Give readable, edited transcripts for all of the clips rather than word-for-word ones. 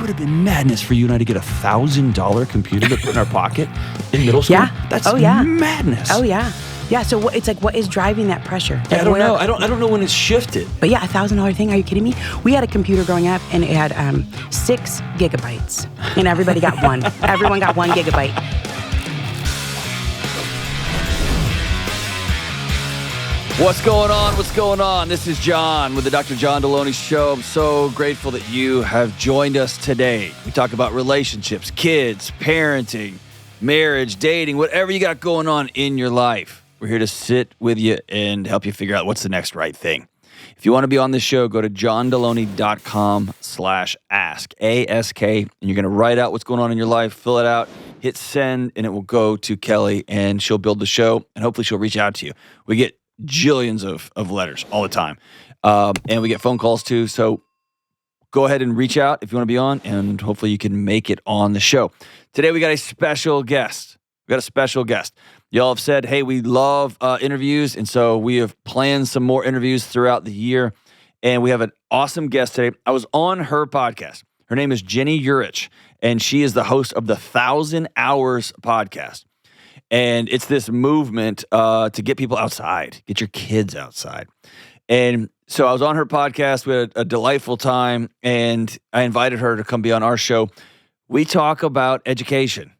would have been madness for you and I to get $1,000 computer to put in our pocket in middle school. Yeah. That's yeah. madness. Oh, yeah. Yeah, so it's like, what is driving that pressure? Yeah, I don't know. I don't know when it's shifted. But yeah, $1,000 thing. Are you kidding me? We had a computer growing up, and it had 6 gigabytes, and everybody got one. Everyone got 1 gigabyte. What's going on? What's going on? This is John with the Dr. John Delony Show. I'm so grateful that you have joined us today. We talk about relationships, kids, parenting, marriage, dating, whatever you got going on in your life. We're here to sit with you and help you figure out what's the next right thing. If you want to be on this show, go to johndelony.com/ask, A-S-K, and you're going to write out what's going on in your life, fill it out, hit send, and it will go to Kelly, and she'll build the show, and hopefully she'll reach out to you. We get jillions of letters all the time, and we get phone calls too, so go ahead and reach out if you want to be on, and hopefully you can make it on the show. Today we got a special guest. Y'all have said, hey, we love interviews, and so we have planned some more interviews throughout the year, and we have an awesome guest today. I was on her podcast. Her name is Ginny Yurich, and she is the host of the 1,000 Hours podcast. And it's this movement to get people outside, get your kids outside. And so I was on her podcast. We had a delightful time, and I invited her to come be on our show. We talk about education.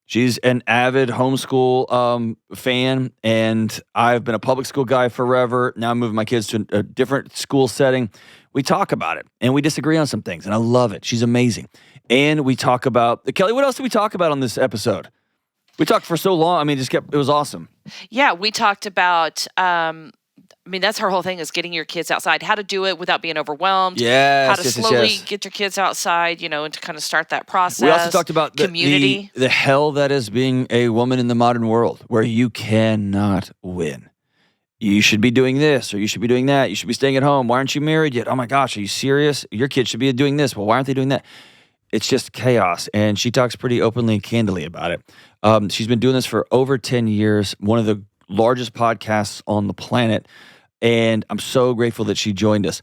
She's an avid homeschool fan, and I've been a public school guy forever. Now I'm moving my kids to a different school setting. We talk about it, and we disagree on some things, and I love it. She's amazing. And we talk about, Kelly, what else did we talk about on this episode? We talked for so long. I mean, it was awesome. Yeah, we talked about, that's her whole thing is getting your kids outside, how to do it without being overwhelmed. Yes, how to slowly get your kids outside, and to kind of start that process. We also talked about community. The hell that is being a woman in the modern world where you cannot win. You should be doing this or you should be doing that. You should be staying at home. Why aren't you married yet? Oh my gosh, are you serious? Your kids should be doing this. Well, why aren't they doing that? It's just chaos, and she talks pretty openly and candidly about it. She's been doing this for over 10 years, one of the largest podcasts on the planet, and I'm so grateful that she joined us.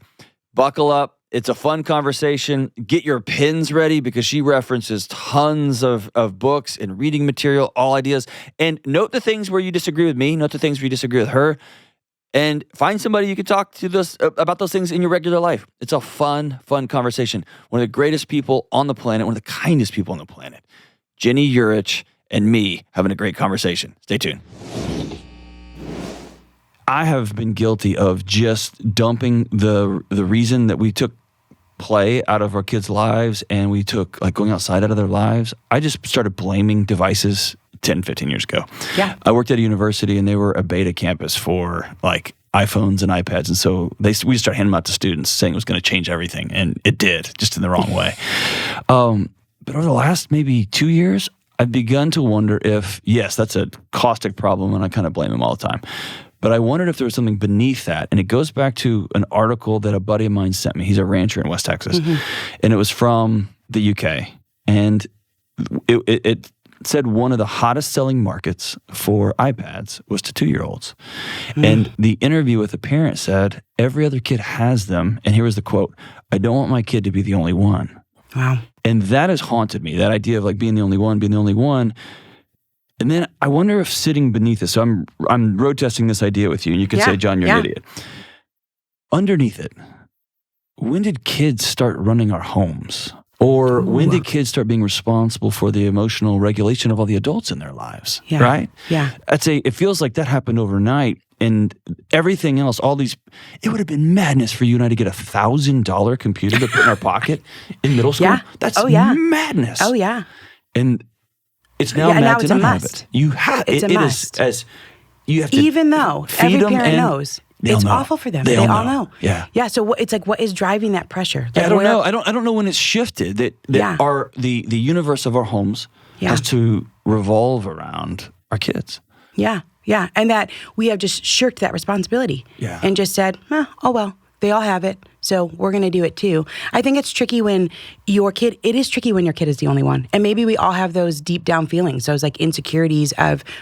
Buckle up. It's a fun conversation. Get your pens ready because she references tons of books and reading material, all ideas. And note the things where you disagree with me, note the things where you disagree with her, and find somebody you can talk to about those things in your regular life. It's a fun conversation. One of the greatest people on the planet, one of the kindest people on the planet, Ginny Yurich and me having a great conversation. Stay tuned. I have been guilty of just dumping the reason that we took play out of our kids' lives and we took going outside out of their lives. I just started blaming devices 10, 15 years ago. Yeah. I worked at a university and they were a beta campus for iPhones and iPads. And so we started handing them out to students saying it was going to change everything. And it did, just in the wrong way. But over the last maybe 2 years, I've begun to wonder if, yes, that's a caustic problem and I kind of blame them all the time. But I wondered if there was something beneath that. And it goes back to an article that a buddy of mine sent me. He's a rancher in West Texas. Mm-hmm. And it was from the UK. And it said one of the hottest selling markets for iPads was to 2-year-olds. Mm. And the interview with the parent said, every other kid has them. And here was the quote, I don't want my kid to be the only one. Wow. And that has haunted me, that idea of being the only one. And then I wonder if sitting beneath this, so I'm road testing this idea with you, and you could say, John, you're an idiot. Underneath it, when did kids start running our homes? Or when did kids start being responsible for the emotional regulation of all the adults in their lives? Yeah. Right? Yeah. It feels like that happened overnight. And everything else, it would have been madness for you and I to get $1,000 computer to put in our pocket in middle school. Yeah. That's madness. Oh, yeah. And it's now mad to it's a not must. have it. You have it's it. A It must. is as you have to. Even though feed every them parent and knows it's awful for them. They all know. Yeah. Yeah. So it's what is driving that pressure? I don't know. I don't know when it's shifted that the universe of our homes has to revolve around our kids. Yeah. And that we have just shirked that responsibility. Yeah. And just said, oh well, they all have it. So we're going to do it too. I think it's tricky when it is tricky when your kid is the only one. And maybe we all have those deep down feelings, those like insecurities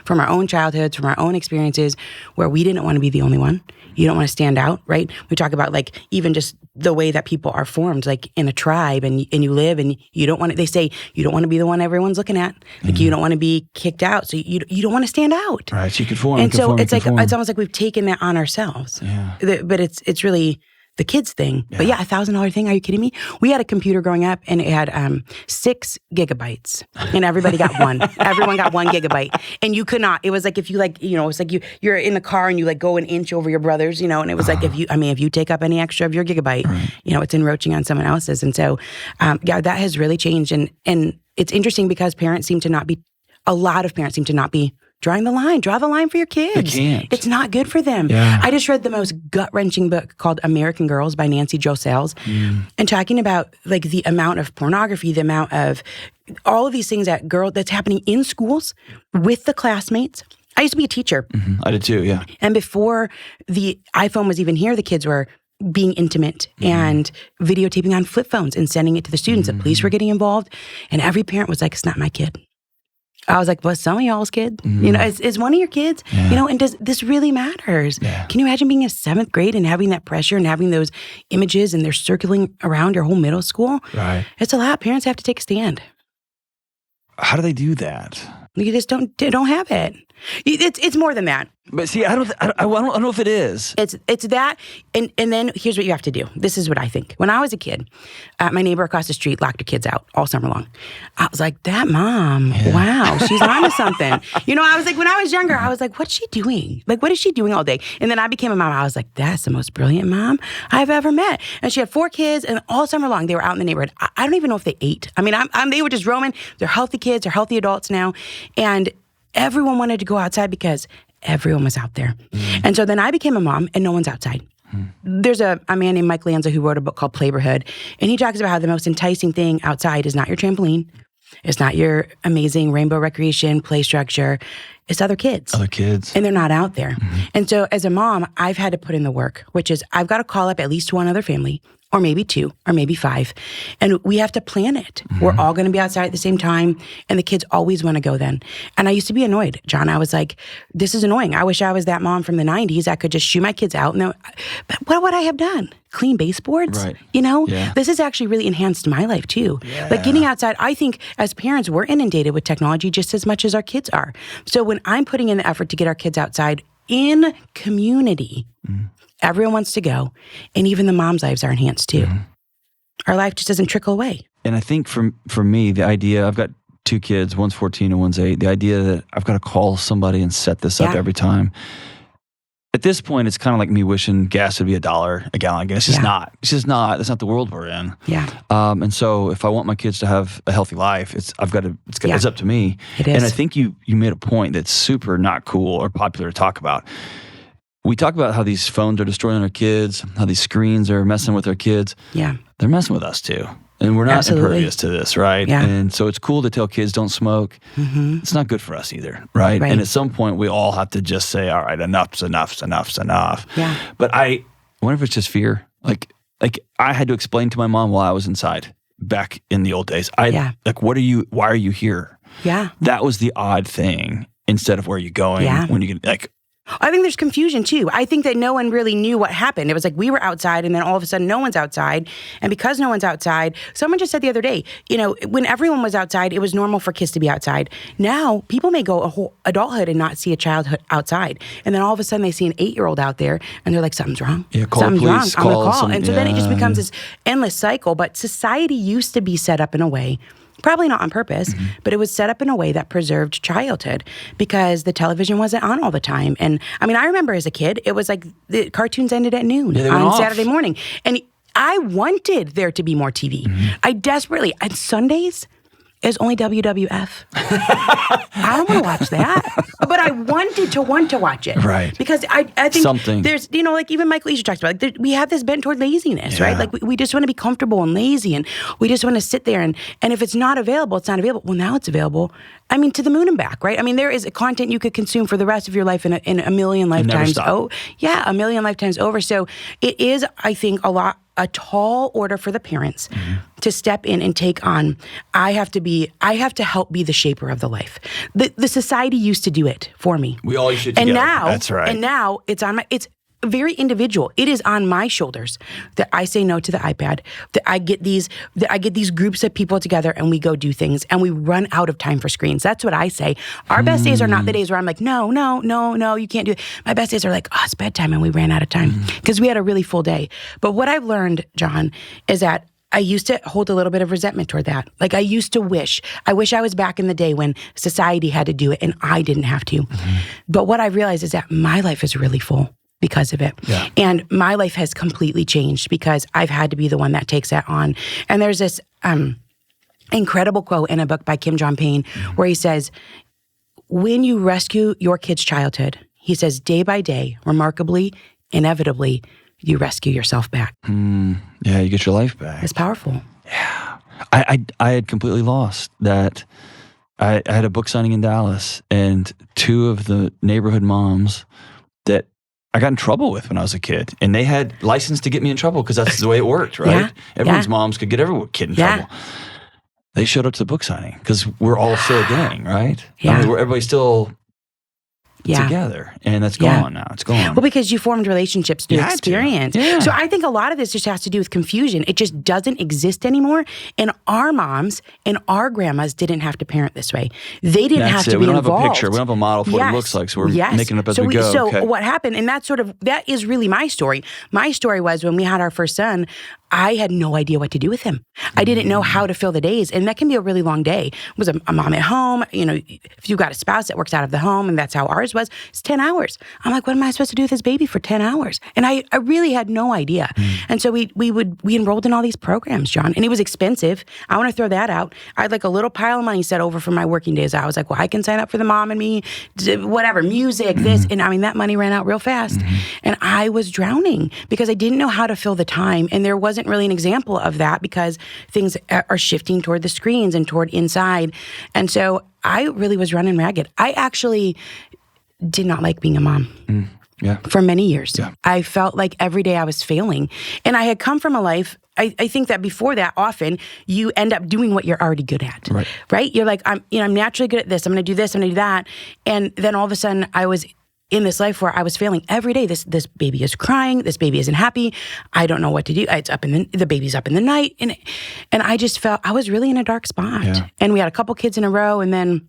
from our own childhoods, from our own experiences where we didn't want to be the only one. You don't want to stand out, right? We talk about like even just the way that people are formed, like in a tribe and you live and you don't want to, they say you don't want to be the one everyone's looking at. Like you don't want to be kicked out. So you don't want to stand out. Right. So you conform. And so it's like, it's almost like we've taken that on ourselves. Yeah. But it's really the kids thing. Yeah. But yeah, $1,000 thing. Are you kidding me? We had a computer growing up and it had 6 gigabytes and everybody got one. Everyone got 1 gigabyte. And you could not, it was like if you like, it's like you're in the car and you like go an inch over your brothers, and it was like if you take up any extra of your gigabyte, right. It's encroaching on someone else's. And so, that has really changed. And it's interesting because a lot of parents seem to not be drawing the line. Draw the line for your kids. They can't. It's not good for them. Yeah. I just read the most gut-wrenching book called American Girls by Nancy Jo Sales, and talking about like the amount of pornography, the amount of all of these things that's happening in schools with the classmates. I used to be a teacher. Mm-hmm. I did too, yeah. And before the iPhone was even here, the kids were being intimate and videotaping on flip phones and sending it to the students. The police were getting involved, and every parent was like, "It's not my kid." I was like, well, some of y'all's kid, is one of your kids, and does this really matters? Yeah. Can you imagine being in 7th grade and having that pressure and having those images and they're circling around your whole middle school? Right. It's a lot. Parents have to take a stand. How do they do that? You just don't have it. It's more than that. But see, I don't know if it is. It's that, and then here's what you have to do. This is what I think. When I was a kid, my neighbor across the street locked her kids out all summer long. I was like, that mom, wow, she's onto something. I was like, when I was younger, I was like, what's she doing? Like, what is she doing all day? And then I became a mom. I was like, that's the most brilliant mom I've ever met. And she had 4 kids, and all summer long, they were out in the neighborhood. I don't even know if they ate. I mean, they were just roaming. They're healthy kids. They're healthy adults now. And everyone wanted to go outside because everyone was out there. And so then I became a mom and no one's outside. There's a man named Mike Lanza who wrote a book called Playborhood, and he talks about how the most enticing thing outside is not your trampoline. It's not your amazing rainbow recreation play structure. It's other kids. Other kids. And they're not out there. And so as a mom, I've had to put in the work, which is I've got to call up at least one other family, or maybe 2, or maybe 5. And we have to plan it. We're all going to be outside at the same time, and the kids always want to go then. And I used to be annoyed, John. I was like, this is annoying. I wish I was that mom from the 90s. I could just shoo my kids out. But what would I have done? Clean baseboards? Right. Yeah. This has actually really enhanced my life too. Yeah. Like getting outside, I think as parents, we're inundated with technology just as much as our kids are. So when I'm putting in the effort to get our kids outside in community, everyone wants to go, and even the moms' lives are enhanced too. Our life just doesn't trickle away. And I think for me, the idea, I've got 2 kids, one's 14 and one's 8, the idea that I've got to call somebody and set this up every time. At this point, it's kind of like me wishing gas would be $1 a gallon again. It's just not. It's just not. That's not the world we're in. Yeah. And so if I want my kids to have a healthy life, it's up to me. It is. And I think you made a point that's super not cool or popular to talk about. We talk about how these phones are destroying our kids, how these screens are messing with our kids. Yeah. They're messing with us too. And we're not impervious to this, right? Yeah. And so it's cool to tell kids don't smoke. It's not good for us either, right? And at some point, we all have to just say, all right, enough's enough. Yeah. But I wonder if it's just fear. Like I had to explain to my mom while I was inside back in the old days. Like, why are you here? Yeah. That was the odd thing instead of where are you going when you get I think there's confusion too. I think that no one really knew what happened. It was like we were outside and then all of a sudden no one's outside. And because no one's outside, someone just said the other day, when everyone was outside, it was normal for kids to be outside. Now people may go a whole adulthood and not see a child outside. And then all of a sudden they see an 8-year-old out there and they're like, something's wrong. Yeah, call something's the police, wrong. I'm going to call. some- And so then it just yeah, becomes this endless cycle. But society used to be set up in a way, probably not on purpose, but it was set up in a way that preserved childhood because the television wasn't on all the time. And I mean, I remember as a kid, it was like the cartoons ended at noon they went on off. Saturday morning. And I wanted there to be more TV. I desperately, and Sundays is only WWF. I don't want to watch that. But I wanted to watch it. Right. Because I think Something. there's, like even Michael Easter talks about, like we have this bent toward laziness, right? Like we just want to be comfortable and lazy and we just want to sit there and if it's not available, it's not available. Well, now it's available. I mean, to the moon and back, right? I mean, there is content you could consume for the rest of your life in a million lifetimes. stop. Oh, yeah, a million lifetimes over. So it is, I think, a lot a tall order for the parents to step in and take on. I have to help be the shaper of the life. The society used to do it for me. We all used to And together. now, That's right. And now it's very individual. It is on my shoulders that I say no to the iPad, that I get these groups of people together and we go do things and we run out of time for screens. That's what I say. Our best days are not the days where I'm like, no, you can't do it. My best days are like, it's bedtime and we ran out of time because we had a really full day. But what I've learned, John, is that I used to hold a little bit of resentment toward that. Like I used to wish I was back in the day when society had to do it and I didn't have to. But what I realized is that my life is really full because of it. Yeah. And my life has completely changed because I've had to be the one that takes that on. And there's this incredible quote in a book by Kim John Payne where he says, when you rescue your kid's childhood, he says, day by day, remarkably, inevitably, you rescue yourself back. Yeah, you get your life back. It's powerful. Yeah. I had completely lost that. I had a book signing in Dallas, and two of the neighborhood moms that I got in trouble with when I was a kid, and they had license to get me in trouble because that's the way it worked, right? Yeah, Everyone's moms could get every kid in trouble. They showed up to the book signing because we're all still a gang, right? Yeah. I mean, everybody's still together, and that's gone now. It's gone. Well, because you formed relationships through You had to. experience. Yeah. So I think a lot of this just has to do with confusion. It just doesn't exist anymore. And our moms and our grandmas didn't have to parent this way. They didn't have to be We don't involved. have a picture. We don't have a model for what it looks like. So we're making it up as we go. So Okay. what happened, and that is really my story. My story was when we had our first son, I had no idea what to do with him. I didn't know how to fill the days. And that can be a really long day. It was a mom at home. You know, if you've got a spouse that works out of the home, and that's how ours was, it's 10 hours. I'm like, what am I supposed to do with this baby for 10 hours? And I really had no idea. And so we enrolled in all these programs, John, and it was expensive. I want to throw that out. I had like a little pile of money set over for my working days. I was like, well, I can sign up for the Mom and Me, whatever, music, this. And I mean, that money ran out real fast. And I was drowning because I didn't know how to fill the time. And there wasn't really an example of that because things are shifting toward the screens and toward inside. And so I really was running ragged. I actually did not like being a mom. For many years. I felt like every day I was failing. And I had come from a life, I think that before that, often you end up doing what you're already good at. Right? You're like, I'm naturally good at this. I'm going to do this. I'm going to do that. And then all of a sudden I was in this life where I was failing every day. This baby is crying. This baby isn't happy. I don't know what to do. It's up the baby's up in the night. And I just felt I was really in a dark spot. And we had a couple kids in a row. And then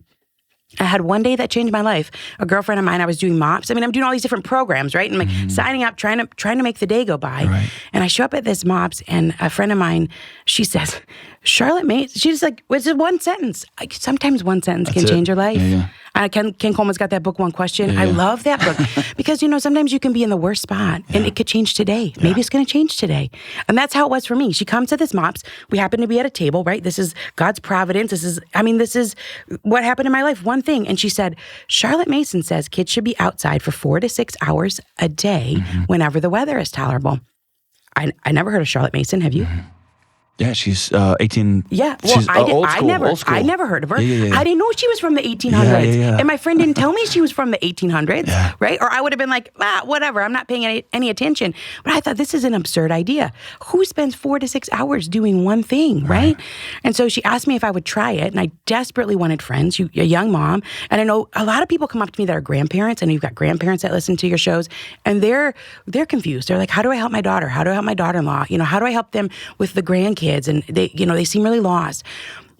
I had one day that changed my life. A girlfriend of mine, I was doing MOPS. I mean, I'm doing all these different programs, right? And I'm like signing up, trying to make the day go by. And I show up at this MOPS, and a friend of mine, she says, Charlotte Mates, she's like, it's just one sentence. Sometimes one sentence can change your life. Ken Coleman's got that book, One Question. I love that book because, sometimes you can be in the worst spot and it could change today. Maybe it's going to change today. And that's how it was for me. She comes to this MOPS. We happen to be at a table, right? This is God's providence. This is what happened in my life. One thing. And she said, Charlotte Mason says kids should be outside for 4 to 6 hours a day whenever the weather is tolerable. I never heard of Charlotte Mason. Have you? Yeah, she's 18. Yeah, well, she's old school, I never heard of her. Yeah. I didn't know she was from the 1800s. Yeah. And my friend didn't tell me she was from the 1800s, right? Or I would have been like, whatever, I'm not paying any attention. But I thought, this is an absurd idea. Who spends 4 to 6 hours doing one thing, right? And so she asked me if I would try it, and I desperately wanted friends, a young mom. And I know a lot of people come up to me that are grandparents, and you've got grandparents that listen to your shows, and they're confused. They're like, how do I help my daughter? How do I help my daughter-in-law? How do I help them with the grandkids? And they seem really lost.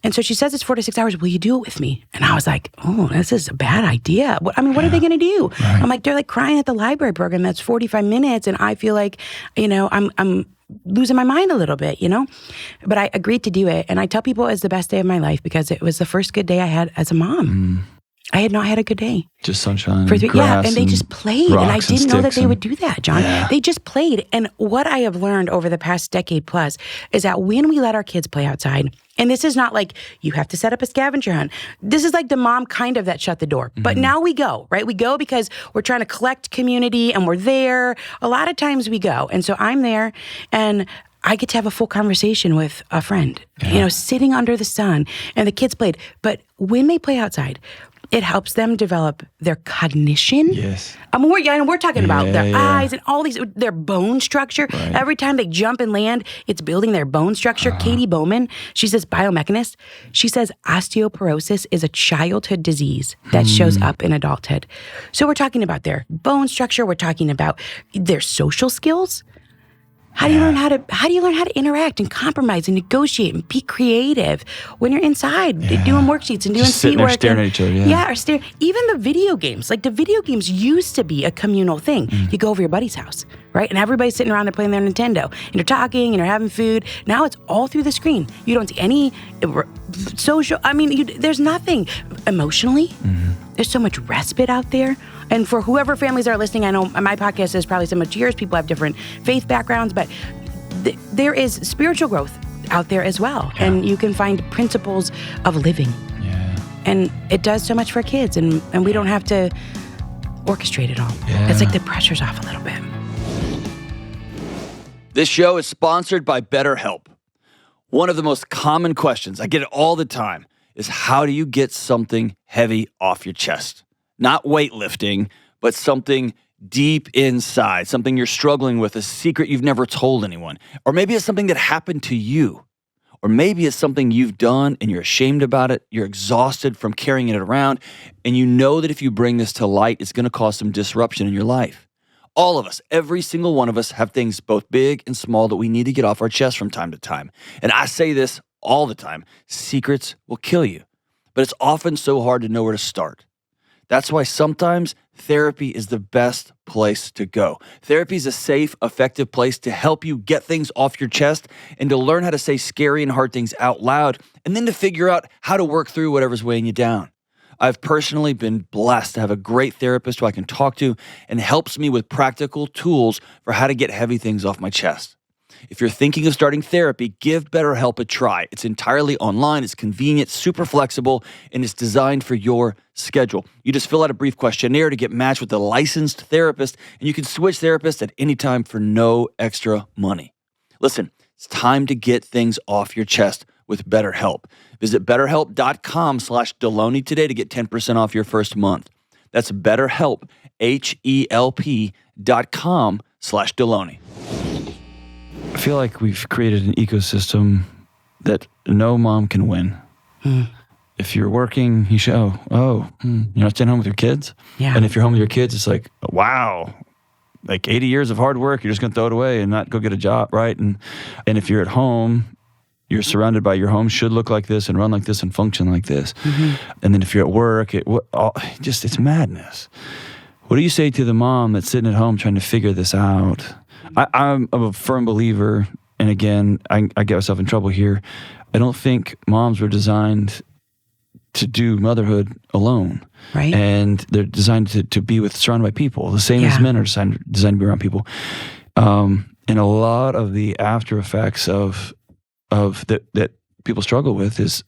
And so she says it's 4 to 6 hours. Will you do it with me? And I was like, oh, this is a bad idea. What are they going to do? I'm like, they're like crying at the library program. That's 45 minutes. And I feel like, I'm losing my mind a little bit, But I agreed to do it. And I tell people it was the best day of my life because it was the first good day I had as a mom. I had not had a good day. Just sunshine, grass, and they just played. And I didn't know that they would do that, John. Yeah. They just played. And what I have learned over the past decade plus is that when we let our kids play outside, and this is not like you have to set up a scavenger hunt. This is like the mom kind of that shut the door. But now we go, right? We go because we're trying to collect community and we're there. A lot of times we go. And so I'm there and I get to have a full conversation with a friend, sitting under the sun, and the kids played. But when they play outside, It helps them develop their cognition. Yes. I mean, we're talking about their Yeah. eyes and all these, their bone structure. Right. Every time they jump and land, it's building their bone structure. Katie Bowman, she's this biomechanist. She says osteoporosis is a childhood disease that shows up in adulthood. So we're talking about their bone structure. We're talking about their social skills. How do you learn how to interact and compromise and negotiate and be creative when you're inside doing worksheets and doing Just sitting seat there work? staring at each other, or staring. Even the video games. Like the video games used to be a communal thing. You go over your buddy's house, right? And everybody's sitting around there playing their Nintendo. And you're talking and you're having food. Now it's all through the screen. You don't see any social. I mean, there's nothing emotionally. There's so much respite out there. And for whoever families are listening, I know my podcast is probably similar to yours. People have different faith backgrounds, but there is spiritual growth out there as well. Yeah. And you can find principles of living. Yeah. And it does so much for kids, and we don't have to orchestrate it all. Yeah. It's like the pressure's off a little bit. This show is sponsored by BetterHelp. One of the most common questions, I get it all the time, is how do you get something heavy off your chest? Not weightlifting, but something deep inside, something you're struggling with, a secret you've never told anyone. Or maybe it's something that happened to you. Or maybe it's something you've done and you're ashamed about it. You're exhausted from carrying it around. And you know that if you bring this to light, it's going to cause some disruption in your life. All of us, every single one of us, have things both big and small that we need to get off our chest from time to time. And I say this all the time, secrets will kill you. But it's often so hard to know where to start. That's why sometimes therapy is the best place to go. Therapy is a safe, effective place to help you get things off your chest and to learn how to say scary and hard things out loud, and then to figure out how to work through whatever's weighing you down. I've personally been blessed to have a great therapist who I can talk to and helps me with practical tools for how to get heavy things off my chest. If you're thinking of starting therapy, give BetterHelp a try. It's entirely online, it's convenient, super flexible, and it's designed for your schedule. You just fill out a brief questionnaire to get matched with a licensed therapist, and you can switch therapists at any time for no extra money. Listen, it's time to get things off your chest with BetterHelp. Visit BetterHelp.com/Delony today to get 10% off your first month. That's BetterHelp, HELP.com/Delony. I feel like we've created an ecosystem that no mom can win. If you're working, you show, you're not staying home with your kids? Yeah. And if you're home with your kids, it's like, wow, like 80 years of hard work, you're just going to throw it away and not go get a job, right? And if you're at home, you're surrounded by your home should look like this and run like this and function like this. And then if you're at work, it's madness. What do you say to the mom that's sitting at home trying to figure this out? I'm a firm believer, and again, I get myself in trouble here. I don't think moms were designed to do motherhood alone. Right. And they're designed to be surrounded by people, the same as men are designed to be around people. And a lot of the after effects of that people struggle with is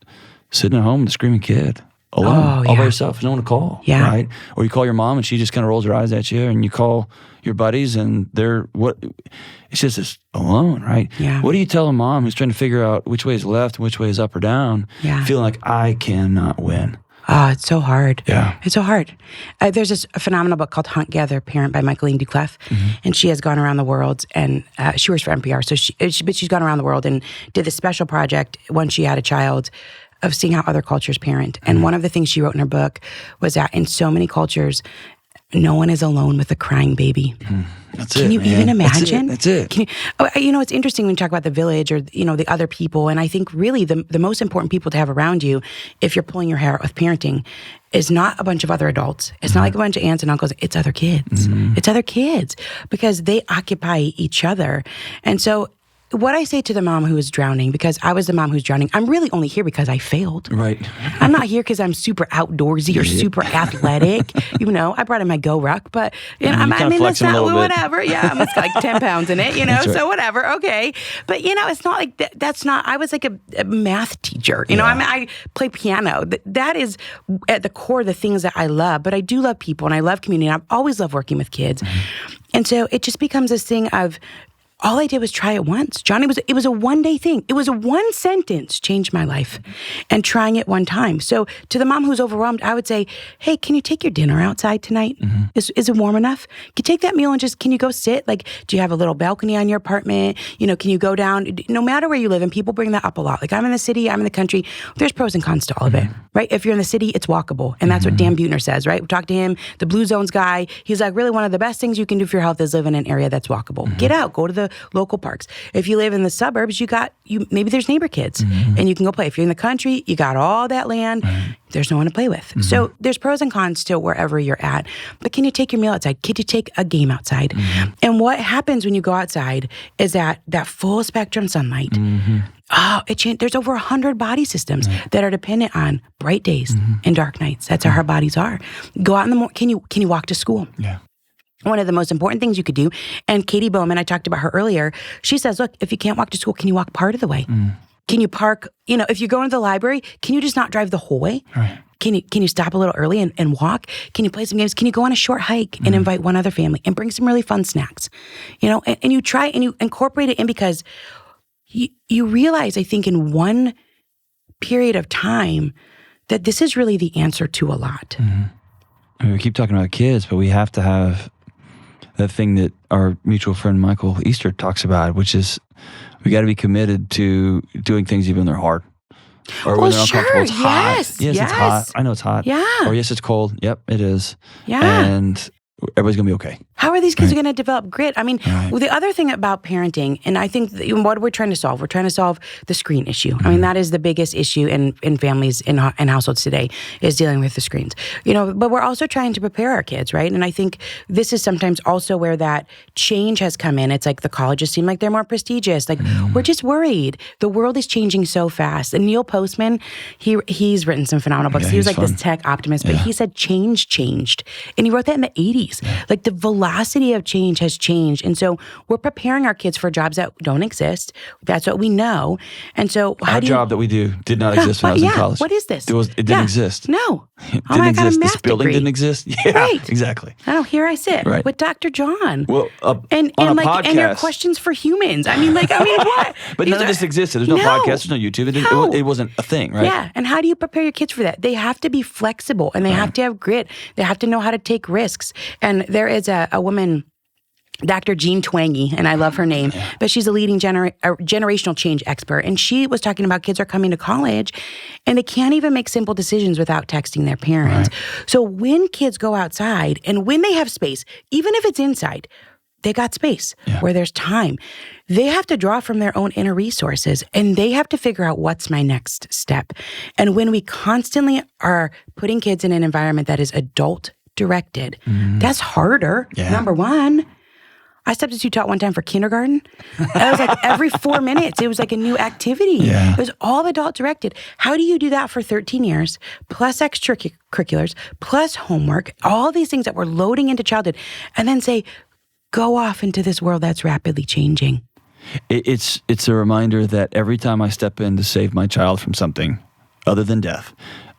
sitting at home with a screaming kid. Alone, all by yourself, no one to call, right? Or you call your mom and she just kind of rolls her eyes at you, and you call your buddies and it's just this alone, right? Yeah. What do you tell a mom who's trying to figure out which way is left and which way is up or down, feeling like I cannot win? Oh, it's so hard. Yeah. It's so hard. There's this phenomenal book called Hunt, Gather, Parent by Michaeline Duclef. And she has gone around the world, and she works for NPR. So she's gone around the world and did this special project when she had a child of seeing how other cultures parent. And one of the things she wrote in her book was that in so many cultures, no one is alone with a crying baby. Can you even imagine? That's it. It's interesting when you talk about the village or, the other people. And I think really the most important people to have around you, if you're pulling your hair out with parenting, is not a bunch of other adults. It's not like a bunch of aunts and uncles. It's other kids. It's other kids because they occupy each other. And so what I say to the mom who is drowning, because I was the mom who's drowning, I'm really only here because I failed. Right. I'm not here because I'm super outdoorsy or super athletic. I brought in my Go Ruck, but that's not whatever. Yeah, I'm like 10 pounds in it, Right. so whatever. Okay. But, it's not like that. That's not, I was like a math teacher. I play piano. That is at the core of the things that I love. But I do love people and I love community. I've always loved working with kids. And so it just becomes this thing of, all I did was try it once. Johnny it was a one-day thing. It was a one sentence changed my life, and trying it one time. So to the mom who's overwhelmed, I would say, hey, can you take your dinner outside tonight? Is it warm enough? Can you take that meal and can you go sit? Like, do you have a little balcony on your apartment? Can you go down? No matter where you live, and people bring that up a lot. Like, I'm in the city, I'm in the country. There's pros and cons to all of it, right? If you're in the city, it's walkable. And that's what Dan Buettner says, right? We talked to him, the Blue Zones guy. He's like, really, one of the best things you can do for your health is live in an area that's walkable. Get out, go to the local parks. If you live in the suburbs, maybe there's neighbor kids and you can go play. If you're in the country, you got all that land. There's no one to play with. So there's pros and cons to wherever you're at. But can you take your meal outside? Can you take a game outside? And what happens when you go outside is that full spectrum sunlight. It changed. There's over 100 body systems that are dependent on bright days and dark nights. That's how our bodies are. Go out in the morning. Can you walk to school? Yeah. One of the most important things you could do, and Katie Bowman, I talked about her earlier, she says, look, if you can't walk to school, can you walk part of the way? Can you park, if you're going to the library, can you just not drive the whole way? Right. Can you stop a little early and walk? Can you play some games? Can you go on a short hike and invite one other family and bring some really fun snacks? And you try and you incorporate it in, because you realize, I think, in one period of time that this is really the answer to a lot. I mean, we keep talking about kids, but we have to have that thing that our mutual friend Michael Easter talks about, which is we got to be committed to doing things even when they're hard. Or when they're uncomfortable. It's hot. Yes, it's hot. I know it's hot. Yeah. Or yes, it's cold. Yep, it is. Yeah. And everybody's going to be okay. How are these kids going to develop grit? I mean, well, the other thing about parenting, and I think what we're trying to solve the screen issue. I mean, that is the biggest issue in families, in households today, is dealing with the screens. But we're also trying to prepare our kids, right? And I think this is sometimes also where that change has come in. It's like the colleges seem like they're more prestigious. Like, we're just worried. The world is changing so fast. And Neil Postman, he's written some phenomenal books. Yeah, he was like fun. this tech optimist, but he said change changed. And he wrote that in the 80s. Like, the velocity of change has changed. And so we're preparing our kids for jobs that don't exist. That's what we know. And so Our job that we do did not exist when I was in college. What is this? It didn't exist. No. It didn't exist. This building degree. didn't exist. Yeah, Right. exactly. Oh, here I sit with Dr. John. Well, and on a like podcast. and your questions for humans. I mean, what? But none of this existed. There's no podcast. There's no YouTube. It wasn't a thing, right? Yeah. And how do you prepare your kids for that? They have to be flexible, and they have to have grit. They have to know how to take risks. And there is a woman, Dr. Jean Twenge, and I love her name, but she's a leading generational change expert. And she was talking about kids are coming to college and they can't even make simple decisions without texting their parents. Right. So when kids go outside and when they have space, even if it's inside, they got space where there's time. They have to draw from their own inner resources, and they have to figure out what's my next step. And when we constantly are putting kids in an environment that is adult directed, that's harder. Yeah. Number one. I substitute taught one time for kindergarten. It was like every 4 minutes, it was like a new activity. Yeah. It was all adult directed. How do you do that for 13 years, plus extracurriculars, plus homework, all these things that we're loading into childhood, and then say, go off into this world that's rapidly changing? It's a reminder that every time I step in to save my child from something other than death,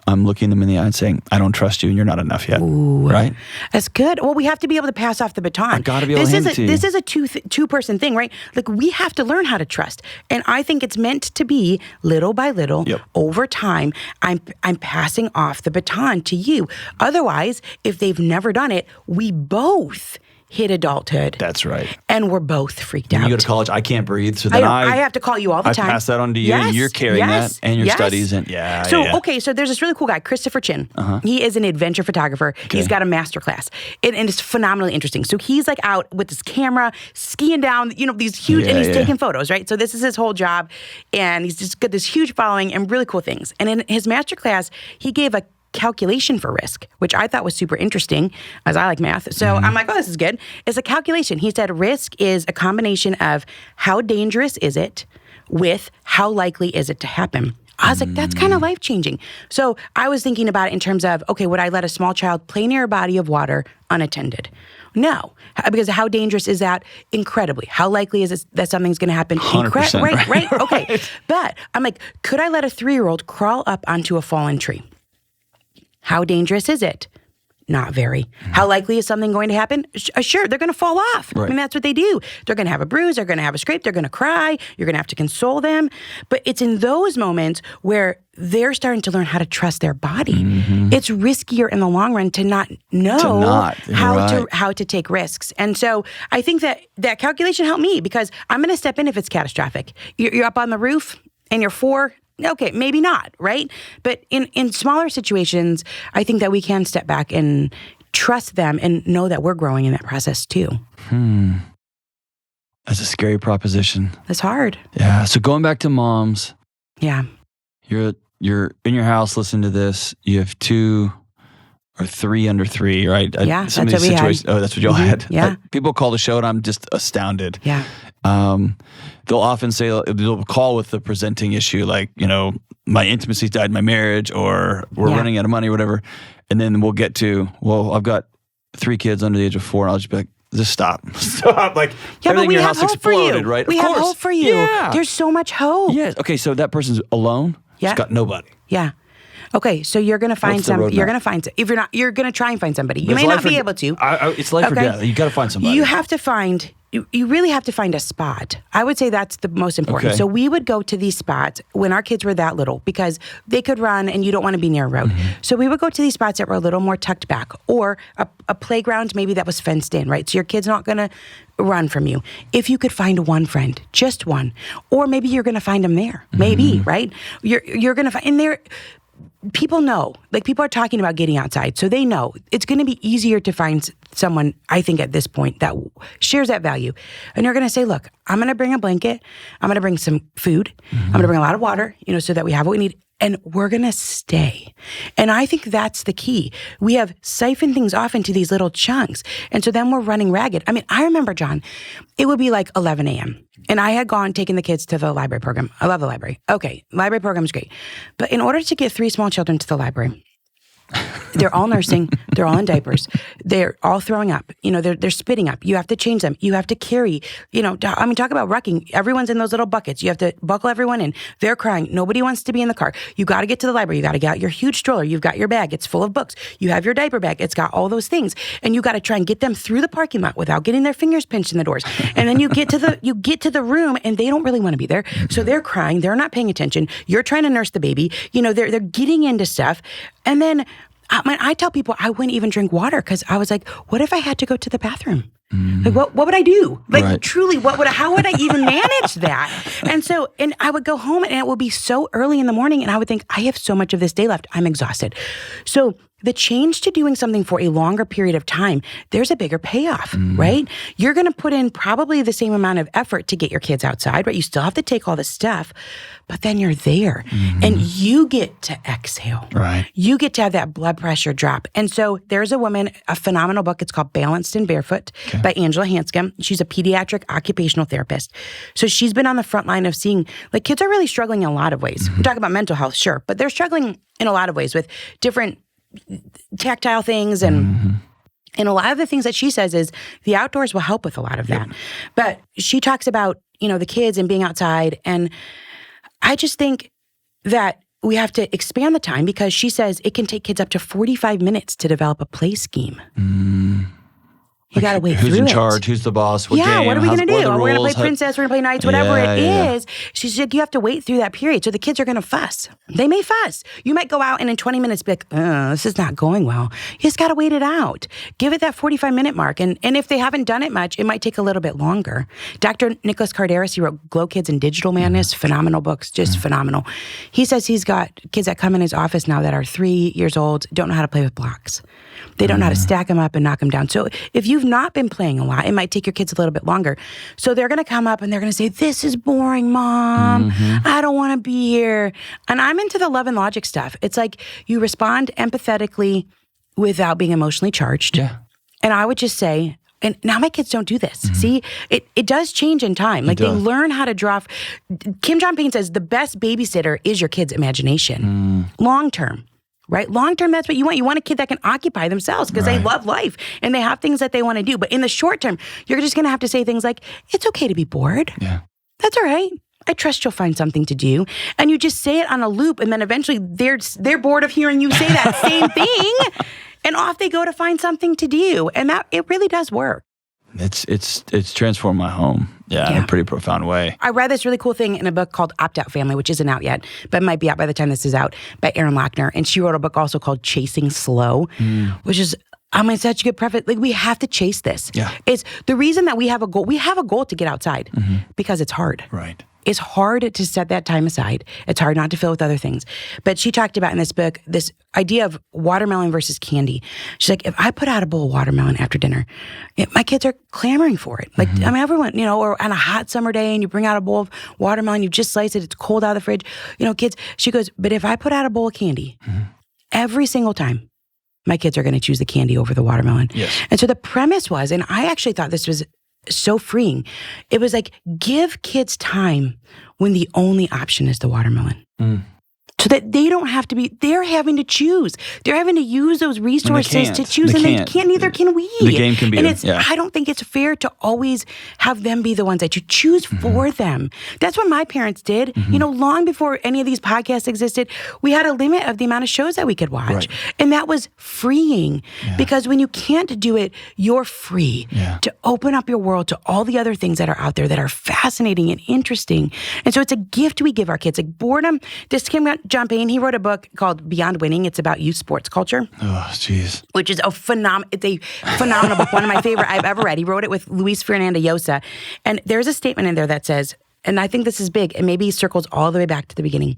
I'm looking them in the eye and saying, I don't trust you and you're not enough yet. Ooh, right? That's good. Well, we have to be able to pass off the baton. I got to be able to hand it to you. This is a two-person thing, right? Like, we have to learn how to trust. And I think it's meant to be little by little, over time, I'm passing off the baton to you. Otherwise, if they've never done it, we both hit adulthood. That's right. And we're both freaked out. When you go to college, I can't breathe. So then I have to call you all the time. I pass that on to you, and you're carrying that, and your studies. And Okay, so there's this really cool guy, Christopher Chin. He is an adventure photographer. Okay. He's got a master class. And it's phenomenally interesting. So he's like out with his camera, skiing down, these huge, and he's taking photos, right? So this is his whole job. And he's just got this huge following and really cool things. And in his master class, he gave a calculation for risk, which I thought was super interesting, as I like math. So I'm like, oh, this is good. It's a calculation. He said risk is a combination of how dangerous is it with how likely is it to happen. I was like, that's kind of life-changing. So I was thinking about it in terms of, okay, would I let a small child play near a body of water unattended? No, because how dangerous is that? Incredibly. How likely is it that something's going to happen? 100%. Right. Okay. But I'm like, could I let a 3-year-old crawl up onto a fallen tree? How dangerous is it? Not very. How likely is something going to happen? Sure, they're going to fall off. Right. I mean, that's what they do. They're going to have a bruise. They're going to have a scrape. They're going to cry. You're going to have to console them. But it's in those moments where they're starting to learn how to trust their body. It's riskier in the long run to not know how to take risks. And so I think that calculation helped me because I'm going to step in if it's catastrophic. You're up on the roof and you're 4. Okay, maybe not, right? But in smaller situations, I think that we can step back and trust them and know that we're growing in that process too. That's a scary proposition. That's hard. Yeah. So going back to moms, Yeah. you're in your house listening to this. You have 2 or 3 under 3, right? Yeah, that's what we had. Oh, that's what y'all had. Yeah. People call the show and I'm just astounded. Yeah. They'll often say, they'll call with the presenting issue, like, my intimacy's died in my marriage, or we're running out of money or whatever. And then we'll get to, well, I've got 3 kids under the age of 4, and I'll just be like, just stop. Stop. Like, everything but we in your have house hope for exploded, you. right? We Of have course. hope for you. Yeah. There's so much hope. Yes. Okay, so that person's alone. Yeah. She's got nobody. Yeah. Okay, so you're going to find What's the some. You're roadmap? going to find. If you're not, you're going to try and find somebody. You It's may life not be or- able to. It's life or death. You got to find somebody. You have to find. You really have to find a spot. I would say that's the most important. Okay. So we would go to these spots when our kids were that little because they could run and you don't want to be near a road. So we would go to these spots that were a little more tucked back, or a playground maybe that was fenced in, right? So your kid's not going to run from you. If you could find one friend, just one, or maybe you're going to find them there. Maybe, right? You're going to find, and there. People know, like people are talking about getting outside, so they know it's going to be easier to find someone, I think at this point, that shares that value. And you're going to say, look, I'm going to bring a blanket. I'm going to bring some food. I'm going to bring a lot of water, so that we have what we need. And we're going to stay. And I think that's the key. We have siphoned things off into these little chunks. And so then we're running ragged. I mean, I remember, John, it would be like 11 a.m. And I had taken the kids to the library program. I love the library. Okay, library program is great. But in order to get 3 small children to the library, they're all nursing. They're all in diapers. They're all throwing up. They're spitting up. You have to change them. You have to carry. Talk about rucking. Everyone's in those little buckets. You have to buckle everyone in. They're crying. Nobody wants to be in the car. You got to get to the library. You got to get out your huge stroller. You've got your bag. It's full of books. You have your diaper bag. It's got all those things. And you got to try and get them through the parking lot without getting their fingers pinched in the doors. And then you get to the room, and they don't really want to be there. So they're crying. They're not paying attention. You're trying to nurse the baby. They're getting into stuff. And then I tell people I wouldn't even drink water because I was like, what if I had to go to the bathroom? Like, what would I do? Like, Right. truly, how would I even manage that? And I would go home and it would be so early in the morning and I would think, I have so much of this day left. I'm exhausted. So the change to doing something for a longer period of time, there's a bigger payoff, right? You're going to put in probably the same amount of effort to get your kids outside, right? You still have to take all this stuff, but then you're there and you get to exhale. Right. You get to have that blood pressure drop. And so there's a woman, a phenomenal book. It's called Balanced and Barefoot by Angela Hanscom. She's a pediatric occupational therapist. So she's been on the front line of seeing, like, kids are really struggling in a lot of ways. We talk about mental health, sure, but they're struggling in a lot of ways with different tactile things and a lot of the things that she says is the outdoors will help with a lot of that. But she talks about, the kids and being outside. And I just think that we have to expand the time because she says it can take kids up to 45 minutes to develop a play scheme. You got to wait through it. Who's in charge? Who's the boss? What game? What are we going to do? What are the We're going to rules? play princess. We're going to play knights, whatever Yeah, it yeah. is. She's like, you have to wait through that period. So the kids are going to fuss. They may fuss. You might go out and in 20 minutes be like, this is not going well. You just got to wait it out. Give it that 45-minute mark. And if they haven't done it much, it might take a little bit longer. Dr. Nicholas Cardaris, he wrote Glow Kids and Digital Madness, phenomenal books, just phenomenal. He says he's got kids that come in his office now that are 3 years old, don't know how to play with blocks. They don't know how to stack them up and knock them down. So if you've not been playing a lot, it might take your kids a little bit longer. So they're going to come up and they're going to say, this is boring, Mom. I don't want to be here. And I'm into the love and logic stuff. It's like you respond empathetically without being emotionally charged. Yeah. And I would just say, and now my kids don't do this. See, it does change in time. Like they does. learn how to draw. Kim John Payne says the best babysitter is your kid's imagination. Long term. Right? Long term, that's what you want. You want a kid that can occupy themselves because they love life and they have things that they want to do. But in the short term, you're just going to have to say things like, it's okay to be bored. Yeah. That's all right. I trust you'll find something to do. And you just say it on a loop, and then eventually they're bored of hearing you say that same thing, and off they go to find something to do. And that it really does work. It's transformed my home. Yeah, in a pretty profound way. I read this really cool thing in a book called Opt-Out Family, which isn't out yet, but might be out by the time this is out, by Erin Lochner. And she wrote a book also called Chasing Slow, which is, such a good preface. Like, we have to chase this. Yeah. It's the reason that we have a goal. We have a goal to get outside because it's hard. Right. It's hard to set that time aside. It's hard not to fill with other things. But she talked about in this book, this idea of watermelon versus candy. She's like, if I put out a bowl of watermelon after dinner, my kids are clamoring for it. Like, everyone, or on a hot summer day and you bring out a bowl of watermelon, you just slice it, it's cold out of the fridge. Kids, she goes, but if I put out a bowl of candy, every single time, my kids are going to choose the candy over the watermelon. Yes. And so the premise was, and I actually thought this was so freeing. It was like, give kids time when the only option is the watermelon. So that they don't have to they're having to choose. They're having to use those resources to choose, and they can't, neither can we. The game can be, and I don't think it's fair to always have them be the ones that you choose for them. That's what my parents did. Long before any of these podcasts existed, we had a limit of the amount of shows that we could watch. Right. And that was freeing because when you can't do it, you're free to open up your world to all the other things that are out there that are fascinating and interesting. And so it's a gift we give our kids. Like boredom, this came out, John Payne, he wrote a book called Beyond Winning. It's about youth sports culture. Oh, jeez. Which is it's a phenomenal book, one of my favorite I've ever read. He wrote it with Luis Fernando Llosa. And there's a statement in there that says, and I think this is big, and maybe he circles all the way back to the beginning.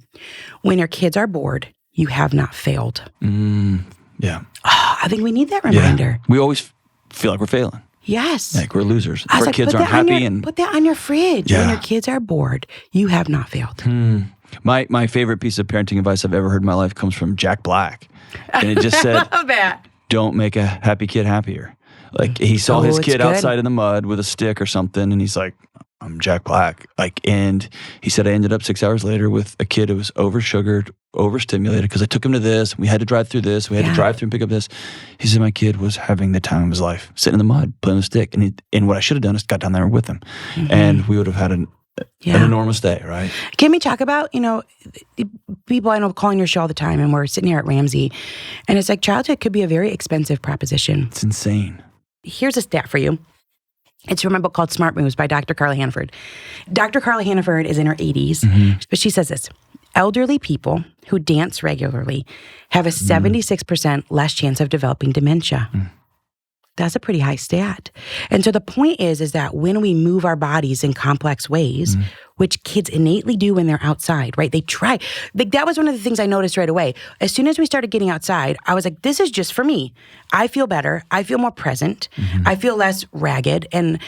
When your kids are bored, you have not failed. Yeah. I think we need that reminder. Yeah. We always feel like we're failing. Yes. Like we're losers. I was Our like, kids put aren't that on happy. put that on your fridge. When your kids are bored, you have not failed. My favorite piece of parenting advice I've ever heard in my life comes from Jack Black. And it just said, Love that. don't make a happy kid happier. Like he saw his kid outside in the mud with a stick or something, and he's like, I'm Jack Black. And he said, I ended up 6 hours later with a kid who was oversugared, overstimulated, because I took him to this. We had to drive through this. We had to drive through and pick up this. He said, my kid was having the time of his life, sitting in the mud, playing with a stick. And what I should have done is got down there with him. And we would have had an enormous day, right? Can we talk about, people I know calling your show all the time, and we're sitting here at Ramsey, and it's like childhood could be a very expensive proposition. It's insane. Here's a stat for you. It's from a book called Smart Moves by Dr. Carla Hannaford. Dr. Carla Hannaford is in her 80s, but she says this: elderly people who dance regularly have a 76% less chance of developing dementia. That's a pretty high stat. And so the point is that when we move our bodies in complex ways, which kids innately do when they're outside, right? They try. Like, that was one of the things I noticed right away. As soon as we started getting outside, I was like, this is just for me. I feel better. I feel more present. I feel less ragged. And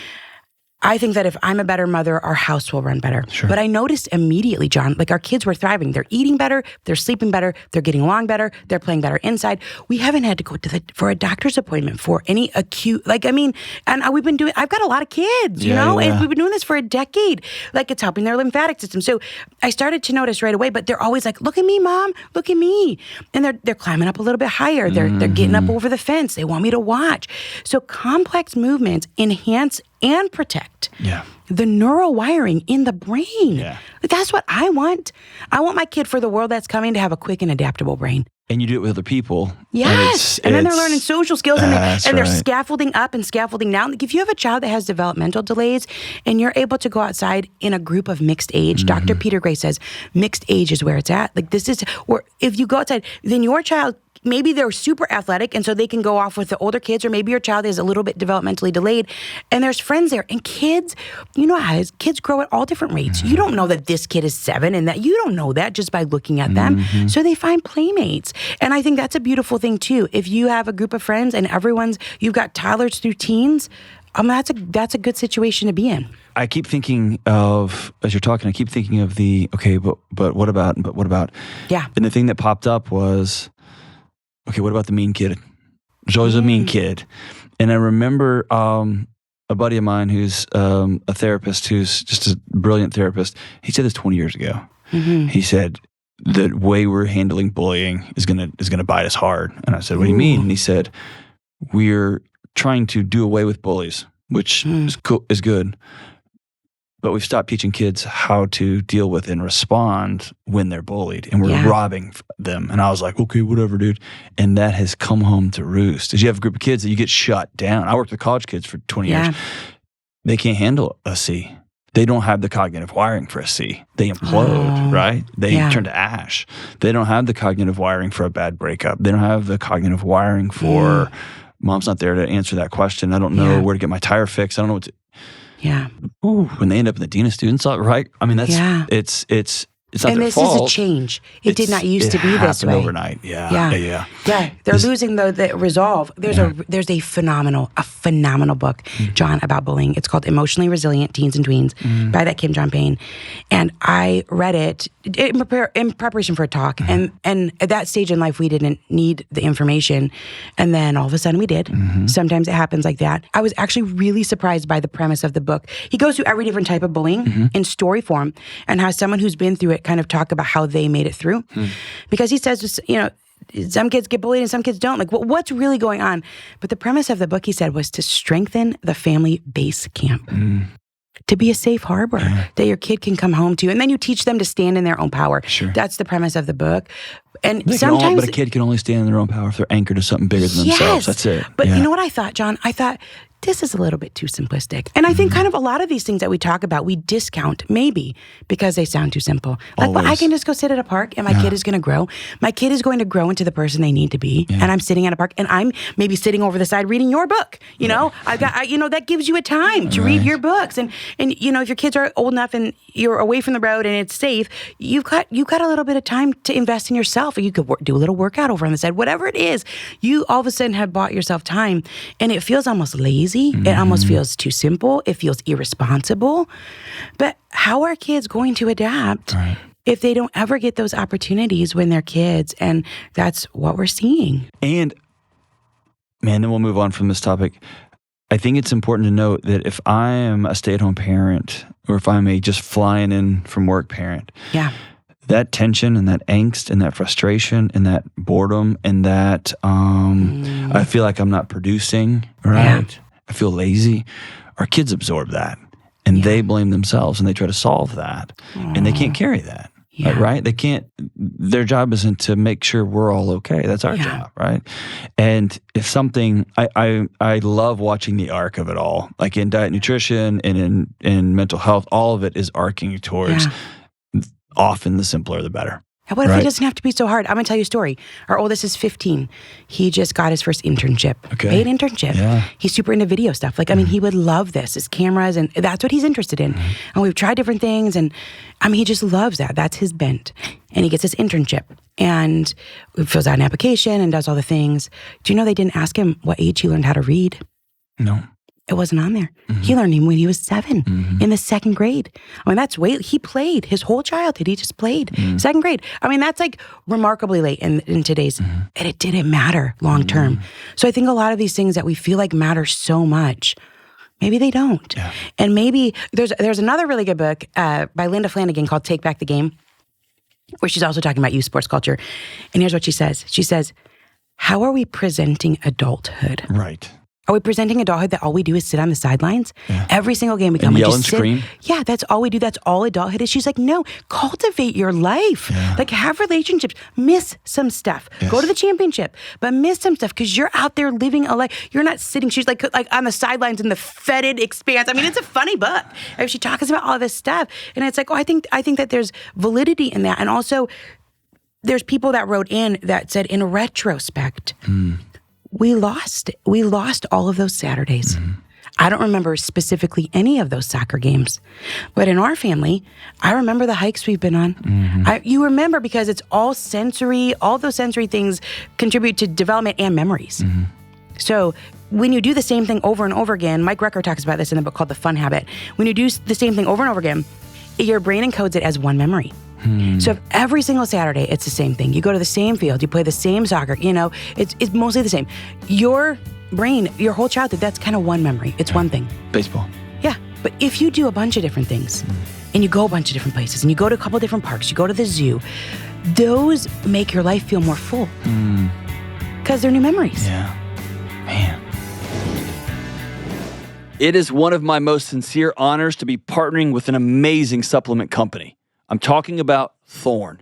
I think that if I'm a better mother, our house will run better. Sure. But I noticed immediately, John, like our kids were thriving. They're eating better. They're sleeping better. They're getting along better. They're playing better inside. We haven't had to go for a doctor's appointment for any acute, and we've been doing, I've got a lot of kids, and we've been doing this for a decade. Like, it's helping their lymphatic system. So I started to notice right away, but they're always like, look at me, Mom, look at me. And they're climbing up a little bit higher. They're getting up over the fence. They want me to watch. So complex movements enhance and protect the neural wiring in the brain. Yeah. That's what I want. I want my kid for the world that's coming to have a quick and adaptable brain. And you do it with other people. Yes. And then they're learning social skills, and they're right. scaffolding up and scaffolding down. Like, if you have a child that has developmental delays and you're able to go outside in a group of mixed age, Dr. Peter Gray says mixed age is where it's at. Like, this is where if you go outside, then your child, maybe they're super athletic and so they can go off with the older kids, or maybe your child is a little bit developmentally delayed and there's friends there. And kids, you know how kids grow at all different rates. You don't know that this kid is 7 and that you don't know that just by looking at them. So they find playmates. And I think that's a beautiful thing too. If you have a group of friends and you've got toddlers through teens, that's a good situation to be in. I keep thinking of, as you're talking, but what about? Yeah. And the thing that popped up was, okay, what about the mean kid? There's always a mean kid. And I remember a buddy of mine who's a therapist, who's just a brilliant therapist. He said this 20 years ago. He said, the way we're handling bullying is gonna bite us hard. And I said, what do you mean? And he said, we're trying to do away with bullies, which is good. but we've stopped teaching kids how to deal with and respond when they're bullied, and we're robbing them. And I was like, okay, whatever, dude. And that has come home to roost. As you have a group of kids that you get shut down. I worked with college kids for 20 years. They can't handle a C. They don't have the cognitive wiring for a C. They implode, right? They turn to ash. They don't have the cognitive wiring for a bad breakup. They don't have the cognitive wiring for mom's not there to answer that question. I don't know where to get my tire fixed. I don't know what to... Ooh, when they end up in the dean of students, right? I mean, that's it's not and their this fault. is a change. It did not used to be this way. Overnight. Yeah. They're losing the resolve. There's a phenomenal book, John, about bullying. It's called Emotionally Resilient Teens and Tweens by that Kim John Payne. And I read it in preparation for a talk. And at that stage in life, we didn't need the information. And then all of a sudden we did. Sometimes it happens like that. I was actually really surprised by the premise of the book. He goes through every different type of bullying in story form and has someone who's been through it kind of talk about how they made it through. Because he says, some kids get bullied and some kids don't. Like, what's really going on? But the premise of the book, he said, was to strengthen the family base camp. To be a safe harbor that your kid can come home to. And then you teach them to stand in their own power. Sure. That's the premise of the book. And sometimes... but a kid can only stand in their own power if they're anchored to something bigger than themselves. That's it. But you know what I thought, John? I thought... this is a little bit too simplistic. And I think kind of a lot of these things that we talk about, we discount maybe because they sound too simple. Like, well, I can just go sit at a park and my kid is going to grow. My kid is going to grow into the person they need to be. And I'm sitting at a park and I'm maybe sitting over the side reading your book. You know, that gives you a time to read your books. And if your kids are old enough and you're away from the road and it's safe, you've got a little bit of time to invest in yourself. Or you could do a little workout over on the side, whatever it is. You all of a sudden have bought yourself time and it feels almost lazy. It almost feels too simple. It feels irresponsible. But how are kids going to adapt if they don't ever get those opportunities when they're kids? And that's what we're seeing. And, man, then we'll move on from this topic. I think it's important to note that if I am a stay-at-home parent or if I'm a just flying in from work parent, that tension and that angst and that frustration and that boredom and that I feel like I'm not producing, right? I feel lazy. Our kids absorb that and they blame themselves and they try to solve that and they can't carry that, right? They can't, their job isn't to make sure we're all okay. That's our job, right? And if something, I love watching the arc of it all, like in diet nutrition and in mental health, all of it is arcing towards often the simpler, the better. And what if it doesn't have to be so hard? I'm going to tell you a story. Our oldest is 15. He just got his first internship. Paid internship. Yeah. He's super into video stuff. Like, I mean, he would love this, his cameras, and that's what he's interested in. And we've tried different things, and I mean, he just loves that. That's his bent. And he gets his internship, and fills out an application and does all the things. Do you know they didn't ask him what age he learned how to read? No. It wasn't on there. He learned him when he was 7 in the 2nd grade. I mean, he played his whole childhood. He just played 2nd grade. I mean, that's like remarkably late in today's, and it didn't matter long term. So I think a lot of these things that we feel like matter so much, maybe they don't. Yeah. And maybe there's another really good book by Linda Flanagan called Take Back the Game, where she's also talking about youth sports culture. And here's what she says. She says, how are we presenting adulthood? Right. Are we presenting adulthood that all we do is sit on the sidelines? Every single game we come and and yell just and scream? Yeah, that's all we do. That's all adulthood is. She's like, no, cultivate your life. Like, have relationships. Miss some stuff. Go to the championship, but miss some stuff because you're out there living a life. You're not sitting. She's like on the sidelines in the fetid expanse. I mean, it's a funny book. I mean, she talks about all this stuff, and it's like, I think that there's validity in that, and also there's people that wrote in that said, in retrospect. We lost all of those Saturdays. I don't remember specifically any of those soccer games. But in our family, I remember the hikes we've been on. You remember because it's all sensory. All those sensory things contribute to development and memories. So when you do the same thing over and over again, Mike Rucker talks about this in a book called The Fun Habit. When you do the same thing over and over again, your brain encodes it as one memory. So if every single Saturday, it's the same thing. You go to the same field, you play the same soccer, it's mostly the same. Your brain, your whole childhood, that's kind of one memory. It's one thing. Baseball. Yeah. But if you do a bunch of different things and you go a bunch of different places and you go to a couple different parks, you go to the zoo, those make your life feel more full because they're new memories. Yeah. Man. It is one of my most sincere honors to be partnering with an amazing supplement company. I'm talking about Thorne.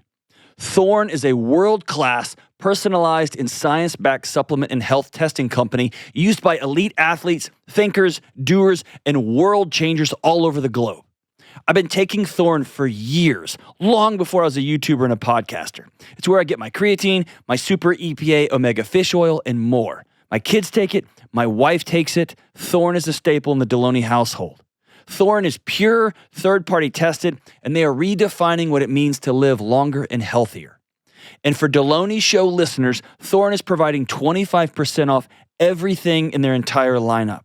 Thorne is a world-class, personalized and science-backed supplement and health testing company used by elite athletes, thinkers, doers, and world changers all over the globe. I've been taking Thorne for years, long before I was a YouTuber and a podcaster. It's where I get my creatine, my super EPA omega fish oil, and more. My kids take it. My wife takes it. Thorne is a staple in the Delony household. Thorne is pure, third-party tested, and they are redefining what it means to live longer and healthier. And for Delony Show listeners, Thorne is providing 25% off everything in their entire lineup.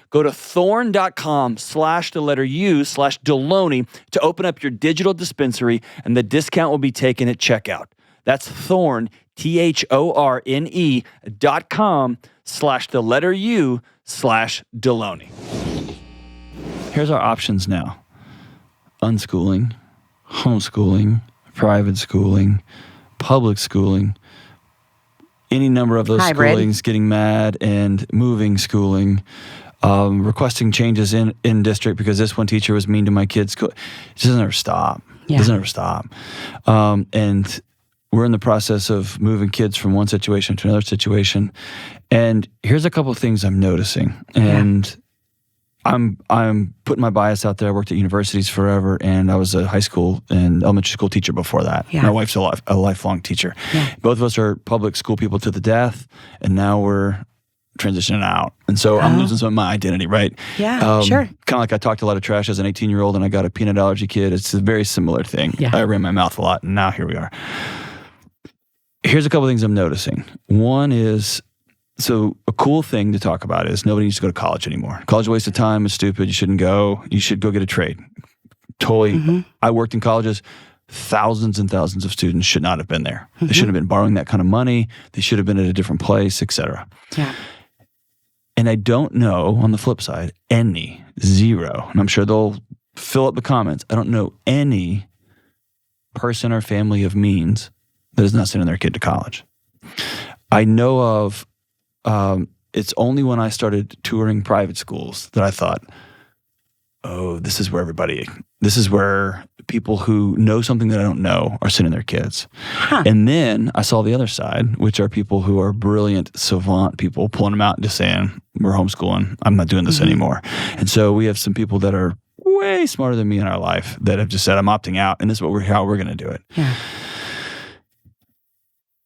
Go to thorne.com/U/Delony to open up your digital dispensary, and the discount will be taken at checkout. That's Thorne, THORNE.com/U/Delony. Here's our options now. Unschooling, homeschooling, private schooling, public schooling, any number of those Hybrid. schoolings, getting mad and moving schooling, requesting changes in district because this one teacher was mean to my kids. It doesn't ever stop. It Yeah. doesn't ever stop. And we're in the process of moving kids from one situation to another situation. And here's a couple of things I'm noticing. And I'm putting my bias out there. I worked at universities forever, and I was a high school and elementary school teacher before that. Yeah. My wife's a lifelong teacher. Yeah. Both of us are public school people to the death, and now we're transitioning out. And so I'm losing some of my identity, right? Yeah, sure. Kind of like I talked a lot of trash as an 18-year-old, and I got a peanut allergy kid. It's a very similar thing. Yeah. I ran my mouth a lot, and now here we are. Here's a couple of things I'm noticing. One is, so a cool thing to talk about is nobody needs to go to college anymore. College is a waste of time. It's stupid. You shouldn't go. You should go get a trade. Totally. I worked in colleges. Thousands and thousands of students should not have been there. They shouldn't have been borrowing that kind of money. They should have been at a different place, etc. Yeah. And I don't know, on the flip side, zero, and I'm sure they'll fill up the comments. I don't know any person or family of means that is not sending their kid to college. I know of, it's only when I started touring private schools that I thought, oh, this is where people who know something that I don't know are sending their kids. Huh. And then I saw the other side, which are people who are brilliant, savant people, pulling them out and just saying, we're homeschooling. I'm not doing this anymore. And so we have some people that are way smarter than me in our life that have just said, I'm opting out, and this is how we're going to do it. Yeah.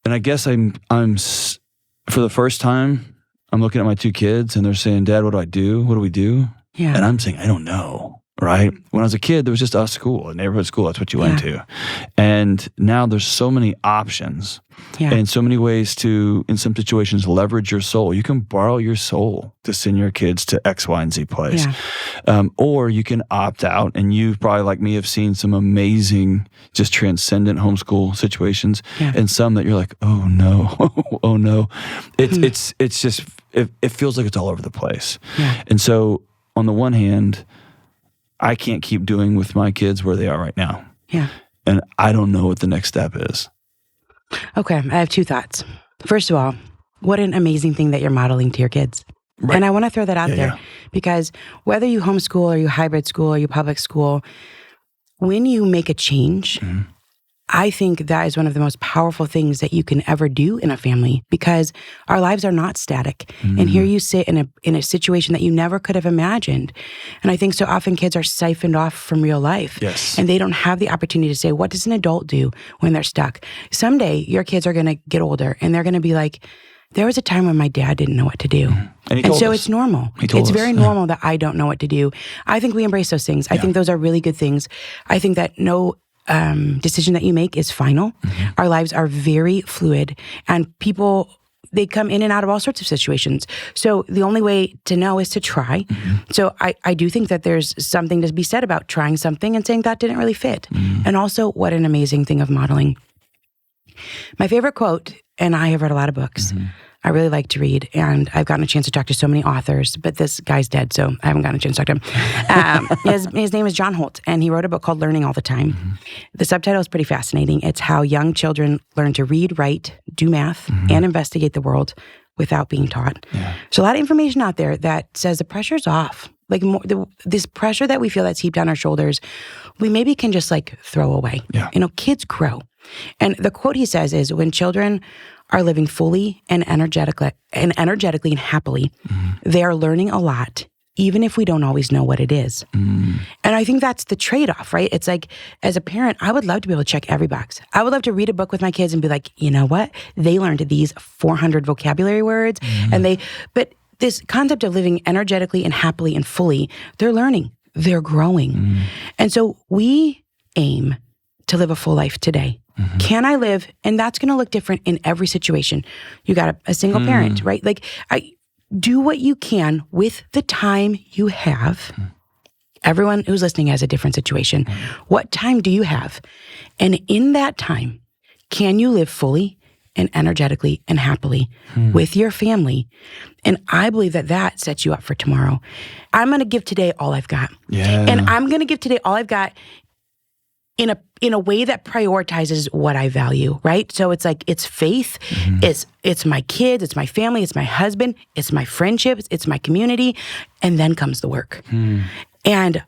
And I guess I'm for the first time, I'm looking at my two kids and they're saying, Dad, what do I do? What do we do? Yeah. And I'm saying, I don't know. Right? When I was a kid, there was just a school, a neighborhood school. That's what you went to. And now there's so many options and so many ways to, in some situations, leverage your soul. You can borrow your soul to send your kids to X, Y, and Z place. Or you can opt out. And you probably, like me, have seen some amazing, just transcendent homeschool situations and some that you're like, oh no, oh no. It's just, it feels like it's all over the place. And so on the one hand, I can't keep doing with my kids where they are right now. Yeah. And I don't know what the next step is. Okay, I have two thoughts. First of all, what an amazing thing that you're modeling to your kids. Right. And I want to throw that out there because whether you homeschool or you hybrid school or you public school, when you make a change, I think that is one of the most powerful things that you can ever do in a family because our lives are not static. And here you sit in a situation that you never could have imagined. And I think so often kids are siphoned off from real life. Yes. And they don't have the opportunity to say, what does an adult do when they're stuck? Someday your kids are going to get older and they're going to be like, there was a time when my dad didn't know what to do. And so it's normal. It's very normal that I don't know what to do. I think we embrace those things. I think those are really good things. I think that no decision that you make is final. Our lives are very fluid and people, they come in and out of all sorts of situations. So the only way to know is to try. So I do think that there's something to be said about trying something and saying that didn't really fit. And also what an amazing thing of modeling. My favorite quote, and I have read a lot of books. I really like to read, and I've gotten a chance to talk to so many authors, but this guy's dead, so I haven't gotten a chance to talk to him. His name is John Holt, and he wrote a book called Learning All the Time. The subtitle is pretty fascinating. It's how young children learn to read, write, do math, and investigate the world without being taught. There's a lot of information out there that says the pressure's off. Like this pressure that we feel that's heaped on our shoulders, we maybe can just like throw away. Yeah. Kids grow. And the quote he says is, when children are living fully and energetically and happily, they are learning a lot, even if we don't always know what it is. And I think that's the trade-off, right? It's like, as a parent, I would love to be able to check every box. I would love to read a book with my kids and be like, you know what? They learned these 400 vocabulary words. But this concept of living energetically and happily and fully, they're learning, they're growing. And so we aim to live a full life today. Can I live? And that's going to look different in every situation. You got a single parent, right? Like, do what you can with the time you have. Everyone who's listening has a different situation. What time do you have? And in that time, can you live fully and energetically and happily with your family? And I believe that sets you up for tomorrow. I'm going to give today all I've got. Yeah. And I'm going to give today all I've got in a way that prioritizes what I value, right? So it's like, it's faith, it's my kids, it's my family, it's my husband, it's my friendships, it's my community, and then comes the work. And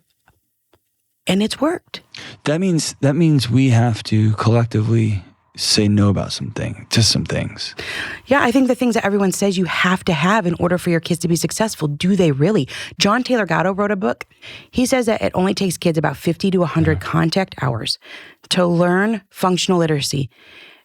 it's worked. That means we have to collectively say no about some things. Yeah, I think the things that everyone says you have to have in order for your kids to be successful, do they really? John Taylor Gatto wrote a book. He says that it only takes kids about 50 to 100 contact hours to learn functional literacy.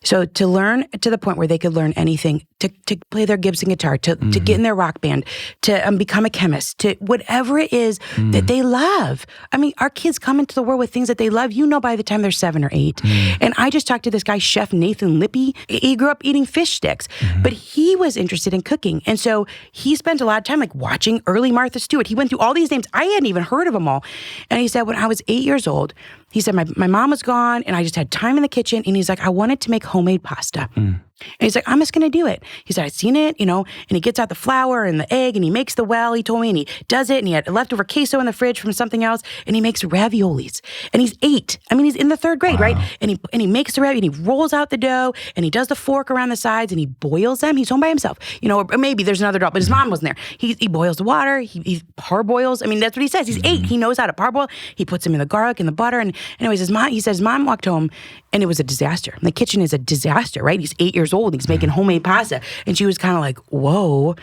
So to learn to the point where they could learn anything, to play their Gibson guitar, to get in their rock band, to become a chemist, to whatever it is that they love. I mean, our kids come into the world with things that they love, by the time they're 7 or 8. And I just talked to this guy, Chef Nathan Lippy. He grew up eating fish sticks, but he was interested in cooking. And so he spent a lot of time like watching early Martha Stewart. He went through all these names. I hadn't even heard of them all. And he said, when I was 8 years old, he said, my mom was gone and I just had time in the kitchen. And he's like, I wanted to make homemade pasta. And he's like, I'm just going to do it. He said, I'd seen it, and he gets out the flour and the egg and he makes the well, he told me, and he does it. And he had leftover queso in the fridge from something else. And he makes raviolis. And he's 8. I mean, he's in the 3rd grade, right? And he makes the ravioli and he rolls out the dough and he does the fork around the sides and he boils them. He's home by himself, or maybe there's another adult, but his mom wasn't there. He boils the water. He parboils. I mean, that's what he says. He's 8. He knows how to parboil. He puts them in the garlic and the butter. And anyways, he says, mom walked home and it was a disaster. The kitchen is a disaster, right? He's 8 years old. He's making homemade pasta. And she was kind of like, whoa.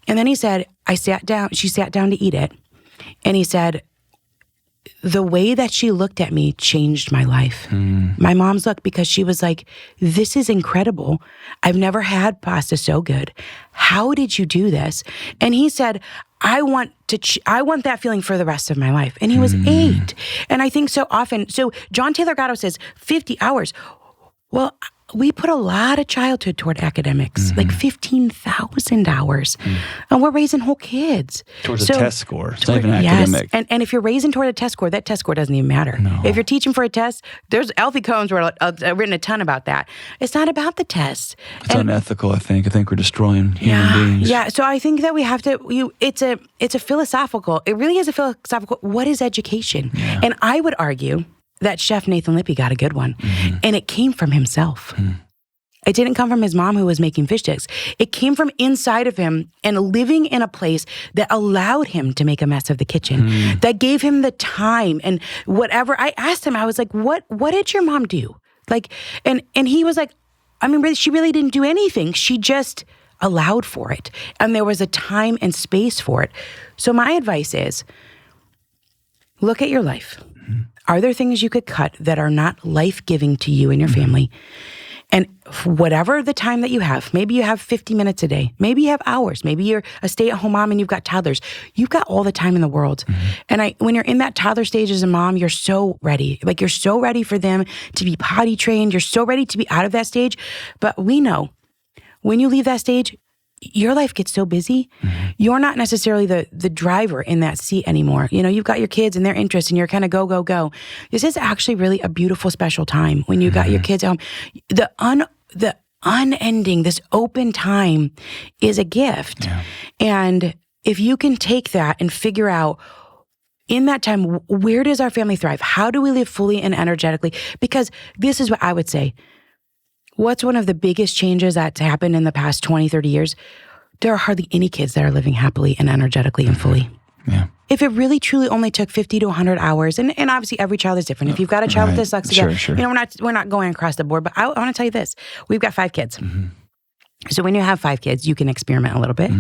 And then he said, she sat down to eat it. And he said, the way that she looked at me changed my life. My mom's look, because she was like, this is incredible. I've never had pasta so good. How did you do this? And he said, I want that feeling for the rest of my life. And he was 8. And I think so often, John Taylor Gatto says 50 hours. Well, we put a lot of childhood toward academics, like 15,000 hours. And we're raising whole kids. Towards a test score. It's not even academic. And if you're raising toward a test score, that test score doesn't even matter. No. If you're teaching for a test, there's Alfie Cohen's written a ton about that. It's not about the test. It's unethical, I think. I think we're destroying human beings. Yeah, so I think that we have to, it's a philosophical, it really is a philosophical, what is education? Yeah. And I would argue that Chef Nathan Lippy got a good one. And it came from himself. It didn't come from his mom who was making fish sticks. It came from inside of him and living in a place that allowed him to make a mess of the kitchen, that gave him the time and whatever. I asked him, I was like, what did your mom do? Like, and he was like, I mean, really, she really didn't do anything. She just allowed for it. And there was a time and space for it. So my advice is, look at your life. Are there things you could cut that are not life-giving to you and your family? And whatever the time that you have, maybe you have 50 minutes a day, maybe you have hours, maybe you're a stay-at-home mom and you've got toddlers. You've got all the time in the world. And when you're in that toddler stage as a mom, you're so ready. Like, you're so ready for them to be potty trained. You're so ready to be out of that stage. But we know when you leave that stage, your life gets so busy, you're not necessarily the driver in that seat anymore. You've got your kids and their interests and you're kind of go, go, go. This is actually really a beautiful, special time when you got your kids at home. The unending, this open time is a gift. Yeah. And if you can take that and figure out in that time, where does our family thrive? How do we live fully and energetically? Because this is what I would say. What's one of the biggest changes that's happened in the past 20, 30 years? There are hardly any kids that are living happily and energetically and fully. Yeah. If it really truly only took 50 to 100 hours, and obviously every child is different. If you've got a child with dyslexia, Sure. we're not going across the board, but I want to tell you this. We've got 5 kids. So when you have 5 kids, you can experiment a little bit,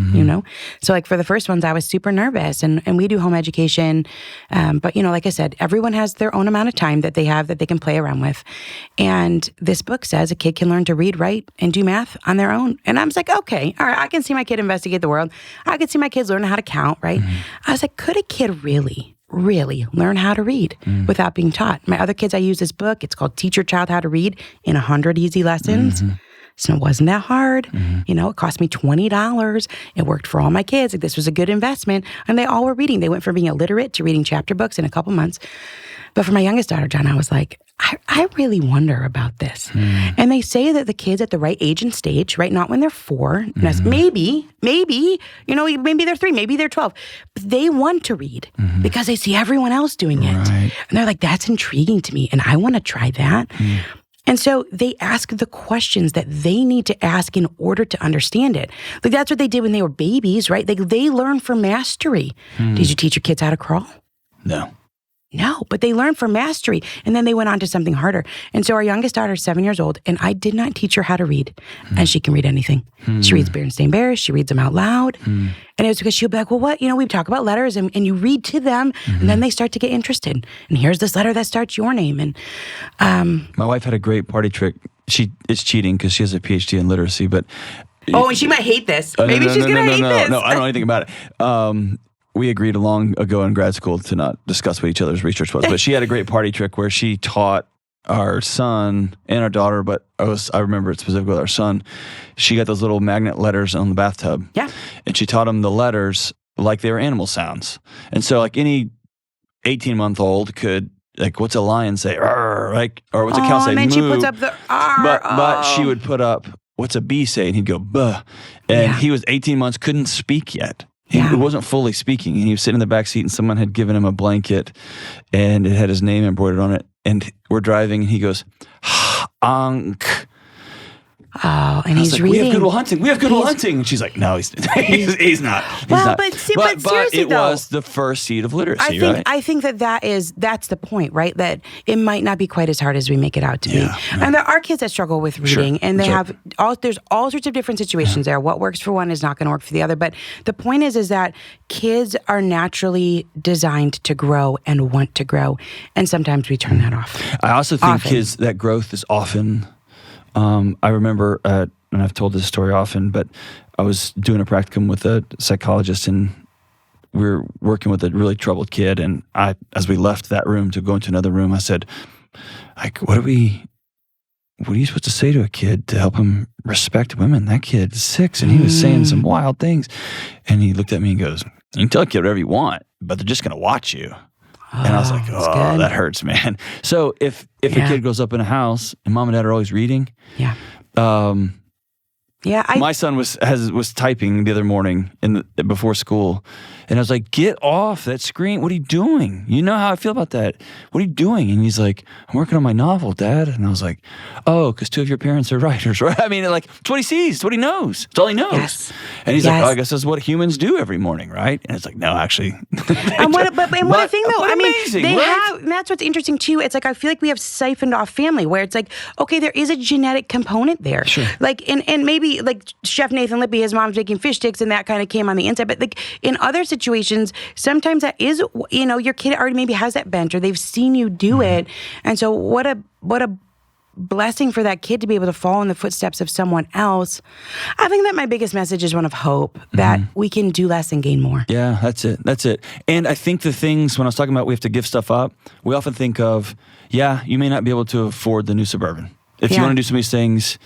So like for the first ones, I was super nervous and we do home education. But like I said, everyone has their own amount of time that they have that they can play around with. And this book says a kid can learn to read, write, and do math on their own. And I was like, okay, all right, I can see my kid investigate the world. I can see my kids learn how to count, right? I was like, could a kid really learn how to read without being taught? My other kids, I use this book. It's called Teach Your Child How to Read in 100 Easy Lessons. So it wasn't that hard. It cost me $20. It worked for all my kids. Like, this was a good investment. And they all were reading. They went from being illiterate to reading chapter books in a couple months. But for my youngest daughter, John, I was like, I really wonder about this. And they say that the kids at the right age and stage, right, not when they're 4, maybe they're 3, maybe they're 12, but they want to read because they see everyone else doing it. Right. And they're like, that's intriguing to me. And I want to try that. And so they ask the questions that they need to ask in order to understand it. Like, that's what they did when they were babies, right? They learn for mastery. Did you teach your kids how to crawl? No, but they learned for mastery. And then they went on to something harder. And so our youngest daughter is 7 years old, and I did not teach her how to read. And she can read anything. She reads Berenstain Bears. She reads them out loud. And it was because she'll be like, well, what? We talk about letters, and you read to them, and then they start to get interested. And here's this letter that starts your name. And My wife had a great party trick. It's cheating because she has a PhD in literacy, but... and she might hate this. Maybe she's going to hate this. No, I don't know anything about it. We agreed long ago in grad school to not discuss what each other's research was, but she had a great party trick where she taught our son and our daughter, but I remember it specifically with our son. She got those little magnet letters on the bathtub. Yeah. And she taught him the letters like they were animal sounds. And so like any 18-month-old could, like, what's a lion say? Arr, like, or what's a cow say? And then Moo. she puts up the But she would put up, what's a bee say? And he'd go, buh. And he was 18 months, couldn't speak yet. He wasn't fully speaking, and he was sitting in the back seat, and someone had given him a blanket, and it had his name embroidered on it. And we're driving, and he goes, "Ankh." Oh, and he's like, reading. We have Good Will Hunting. We have Good Will Hunting. And she's like, no, he's not. He's not. But seriously, it was the first seed of literacy, right? I think that's the point, right? That it might not be quite as hard as we make it out to be. And there are kids that struggle with reading, and they have there's all sorts of different situations there. What works for one is not going to work for the other. But the point is that kids are naturally designed to grow and want to grow, and sometimes we turn that off. I also think kids, that growth is often... I remember, and I've told this story often, but I was doing a practicum with a psychologist, and we were working with a really troubled kid. And as we left that room to go into another room, I said, like, what are you supposed to say to a kid to help him respect women? That kid's 6, and he was saying some wild things. And he looked at me and goes, you can tell a kid whatever you want, but they're just going to watch you. And I was like, oh, that hurts, man. So if a kid grows up in a house and mom and dad are always reading, my son was typing the other morning before school, and I was like, get off that screen. What are you doing? You know how I feel about that. What are you doing? And he's like, I'm working on my novel, Dad. And I was like, oh, because 2 of your parents are writers, right? I mean, like, it's what he sees. It's what he knows. It's all he knows. Yes. And he's like, oh, I guess that's what humans do every morning, right? And it's like, no, actually. What a thing, though. I mean, amazing, they right? have, and that's what's interesting, too. It's like, I feel like we have siphoned off family, where it's like, okay, there is a genetic component there. Sure. Like, and maybe, like, Chef Nathan Lippy, his mom's making fish sticks, and that kind of came on the inside. But, like, in other situations, sometimes that is, your kid already maybe has that bent, or they've seen you do it. And so what a blessing for that kid to be able to follow in the footsteps of someone else. I think that my biggest message is one of hope, that we can do less and gain more. Yeah, that's it. And I think the things, when I was talking about we have to give stuff up, we often think of, you may not be able to afford the new Suburban. If you want to do some of these things,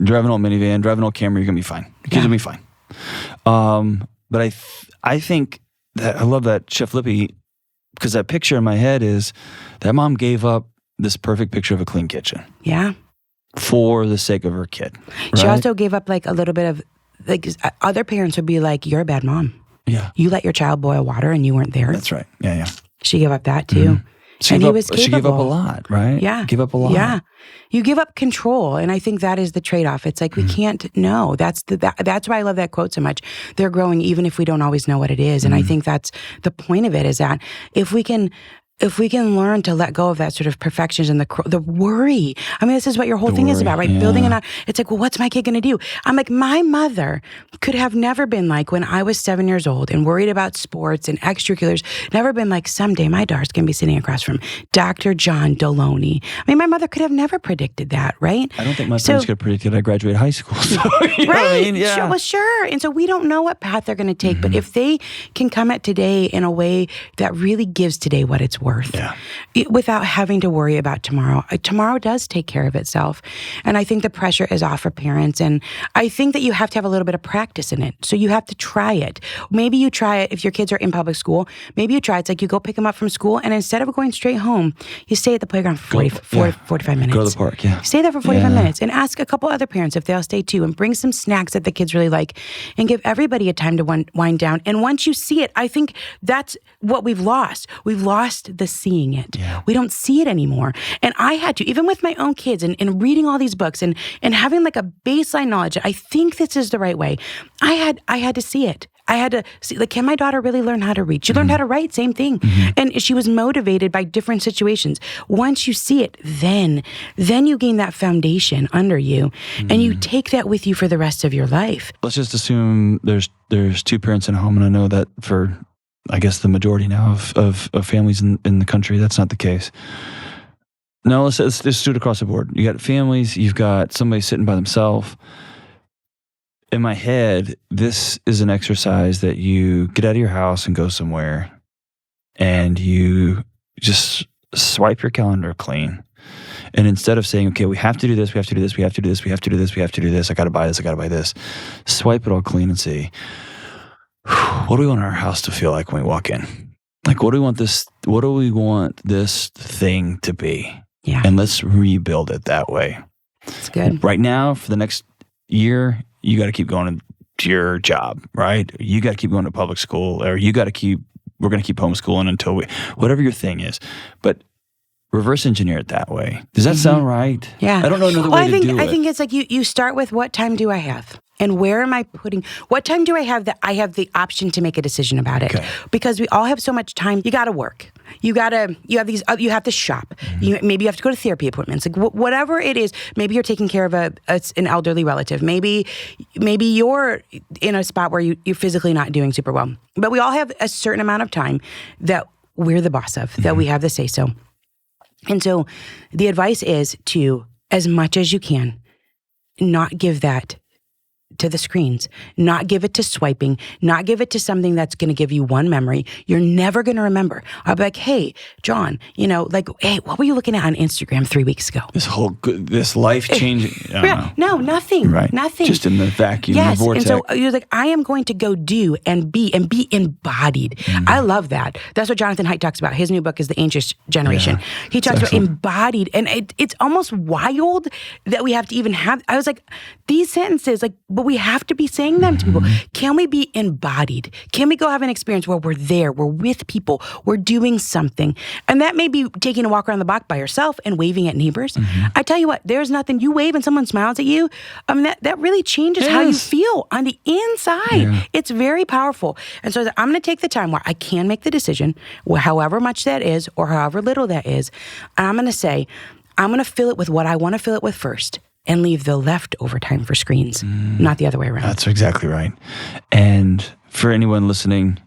drive an old minivan, drive an old Camry, you're going to be fine. The kids will be fine. But I think that I love that Chef Lippy, because that picture in my head is that mom gave up this perfect picture of a clean kitchen. Yeah. For the sake of her kid. Right? She also gave up like a little bit of, like, other parents would be like, you're a bad mom. Yeah. You let your child boil water and you weren't there. That's right. Yeah. She gave up that too. So and he was capable. She gave up a lot, right? Yeah. Give up a lot. Yeah. You give up control. And I think that is the trade-off. It's like, we can't know. That's why I love that quote so much. They're growing even if we don't always know what it is. And I think that's the point of it, is that if we can learn to let go of that sort of perfectionism, the worry. I mean, this is what your whole thing is about, right? Yeah. Building it's like, well, what's my kid going to do? I'm like, my mother could have never been like, when I was 7 years old and worried about sports and extracurriculars, never been like, someday my daughter's going to be sitting across from Dr. John Delony. I mean, my mother could have never predicted that, right? I don't think my parents could have predicted I graduated high school. So, you know right. what I mean? Yeah. Sure, well, sure. And so we don't know what path they're going to take, but if they can come at today in a way that really gives today what it's worth, without having to worry about tomorrow. Tomorrow does take care of itself. And I think the pressure is off for parents. And I think that you have to have a little bit of practice in it. So you have to try it. Maybe you try it if your kids are in public school. Maybe you try it. It's like you go pick them up from school, and instead of going straight home, you stay at the playground for 45 minutes. Go to the park, yeah. Stay there for 45 minutes and ask a couple other parents if they'll stay too, and bring some snacks that the kids really like, and give everybody a time to wind down. And once you see it, I think that's what we've lost. We've lost the seeing it. Yeah. We don't see it anymore. And I had to, even with my own kids and reading all these books and having like a baseline knowledge, I think this is the right way. I had to see it. I had to see, like, can my daughter really learn how to read? She learned how to write, same thing. And she was motivated by different situations. Once you see it, then you gain that foundation under you, and you take that with you for the rest of your life. Let's just assume there's two parents in a home, and I know that for, I guess, the majority now of families in the country, that's not the case. No, let's do it across the board. You got families, you've got somebody sitting by themselves. In my head, this is an exercise that you get out of your house and go somewhere, and you just swipe your calendar clean. And instead of saying, okay, we have to do this, we have to do this, we have to do this, we have to do this, we have to do this, I got to buy this, I got to buy this, swipe it all clean and see, what do we want our house to feel like when we walk in? Like, what do we want this thing to be? Yeah. And let's rebuild it that way. It's good. Right now, for the next year, you got to keep going to your job, right? You got to keep going to public school, or we're going to keep homeschooling until whatever your thing is. But reverse engineer it that way. Does that sound right? Yeah. I don't know another way to do it. I think it's like you start with, what time do I have? And where am I what time do I have that I have the option to make a decision about it? Okay. Because we all have so much time. You got to work. You have to shop. Maybe you have to go to therapy appointments. Like whatever it is, maybe you're taking care of an elderly relative. Maybe you're in a spot where you're physically not doing super well. But we all have a certain amount of time that we're the boss of, that we have the say-so. And so the advice is to, as much as you can, not give that to the screens, not give it to swiping, not give it to something that's going to give you one memory you're never going to remember. I'll be like, hey, John, hey, what were you looking at on Instagram 3 weeks ago? This life-changing. No, nothing. Right. Nothing. Just in the vacuum, yes, the vortex. and so you're like, I am going to go do and be embodied. I love that. That's what Jonathan Haidt talks about. His new book is The Anxious Generation. Yeah, he talks about embodied, and it's almost wild that we have to even have. I was like, these sentences, but we have to be saying them to people. Can we be embodied? Can we go have an experience where we're there, we're with people, we're doing something? And that may be taking a walk around the block by yourself and waving at neighbors. I tell you what, there's nothing, you wave and someone smiles at you, that really changes how you feel on the inside. Yeah. It's very powerful. And so I'm going to take the time where I can make the decision, however much that is or however little that is. And I'm going to say, I'm going to fill it with what I want to fill it with first, and leave the leftover time for screens, not the other way around. That's exactly right. And for anyone listening,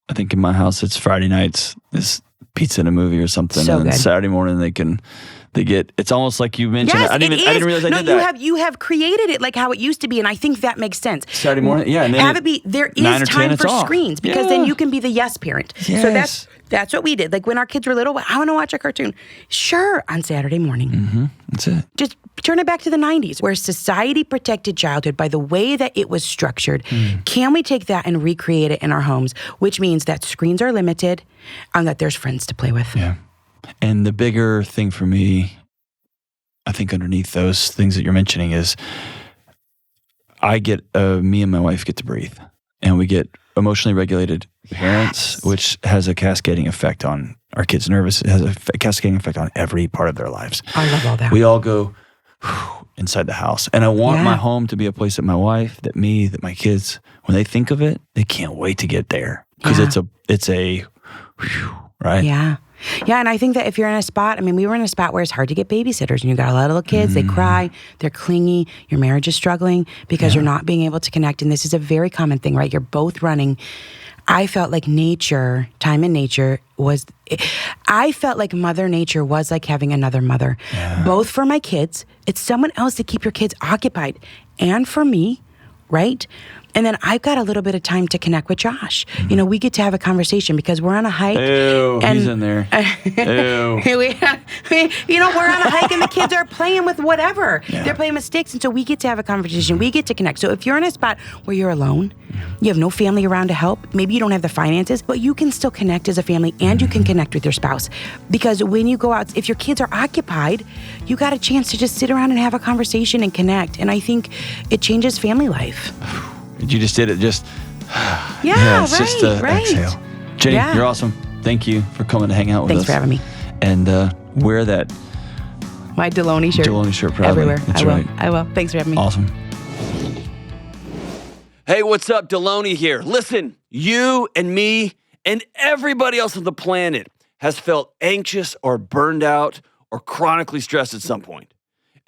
I think in my house it's Friday nights, it's pizza and a movie or something, so and then good. Saturday morning they get. It's almost like you mentioned. Yes, I didn't realize I did that. You have created it like how it used to be, and I think that makes sense. Saturday morning, yeah, and then have it be there is time for screens, because then you can be the yes parent. Yes. So that's what we did. Like when our kids were little, I want to watch a cartoon. Sure, on Saturday morning. That's it. Just turn it back to the 90s, where society protected childhood by the way that it was structured. Can we take that and recreate it in our homes, which means that screens are limited and that there's friends to play with? Yeah. And the bigger thing for me, I think underneath those things that you're mentioning is me and my wife get to breathe, and we get emotionally regulated parents, which has a cascading effect on our kids nervous. It has a cascading effect on every part of their lives. I love all that. We all go inside the house. And I want Yeah. my home to be a place that my wife, that me, that my kids, when they think of it, they can't wait to get there. Because Yeah. it's a, right? Yeah. Yeah, and I think that if you're in a spot, I mean, we were in a spot where it's hard to get babysitters, and you got a lot of little kids, they cry, they're clingy, your marriage is struggling because you're not being able to connect. And this is a very common thing, right? You're both running. I felt like nature, time in nature I felt like Mother Nature was like having another mother, both for my kids. It's someone else to keep your kids occupied, and for me, right? And then I've got a little bit of time to connect with Josh. You know, we get to have a conversation because we're on a hike. Ew, and he's in there. Ew. You know, we're on a hike and the kids are playing with whatever. Yeah. They're playing with sticks. And so we get to have a conversation. We get to connect. So if you're in a spot where you're alone, you have no family around to help, maybe you don't have the finances, but you can still connect as a family and you can connect with your spouse. Because when you go out, if your kids are occupied, you got a chance to just sit around and have a conversation and connect. And I think it changes family life. You just did it. Just Yeah, it's just right. exhale. Jenny, Yeah. you're awesome. Thank you for coming to hang out with Thanks us. for having me. And wear that My Delony shirt. Delony shirt proudly. Everywhere. That's I will. right. I will. Thanks for having me. Awesome. Hey, what's up? Delony here. Listen, you and me and everybody else on the planet has felt anxious or burned out or chronically stressed at some point.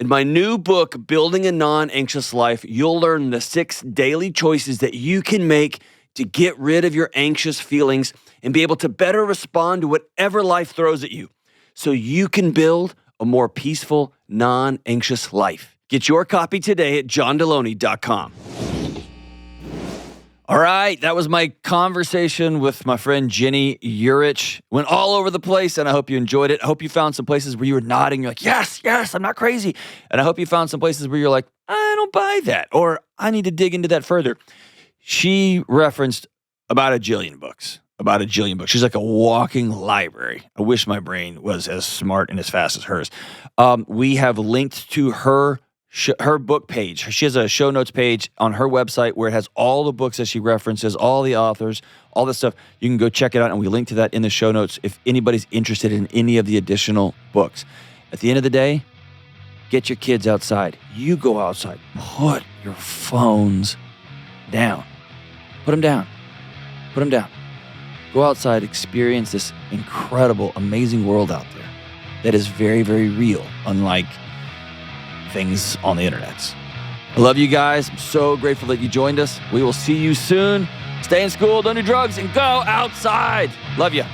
In my new book, Building a Non-Anxious Life, you'll learn the 6 daily choices that you can make to get rid of your anxious feelings and be able to better respond to whatever life throws at you so you can build a more peaceful, non-anxious life. Get your copy today at johndelony.com. All right, that was my conversation with my friend Ginny Yurich. Went all over the place, and I hope you enjoyed it. I hope you found some places where you were nodding. You're like, yes, I'm not crazy. And I hope you found some places where you're like, I don't buy that, or I need to dig into that further. She referenced about a jillion books. She's like a walking library. I wish my brain was as smart and as fast as hers. We have linked to her book page. She has a show notes page on her website where it has all the books that she references, all the authors, all this stuff. You can go check it out, and we link to that in the show notes if anybody's interested in any of the additional books. At the end of the day, get your kids outside. You go outside. Put your phones down. Put them down. Go outside, experience this incredible, amazing world out there that is very, very real, unlike things on the internet. I love you guys. I'm so grateful that you joined us. We will see you soon. Stay in school, don't do drugs, and go outside. Love you.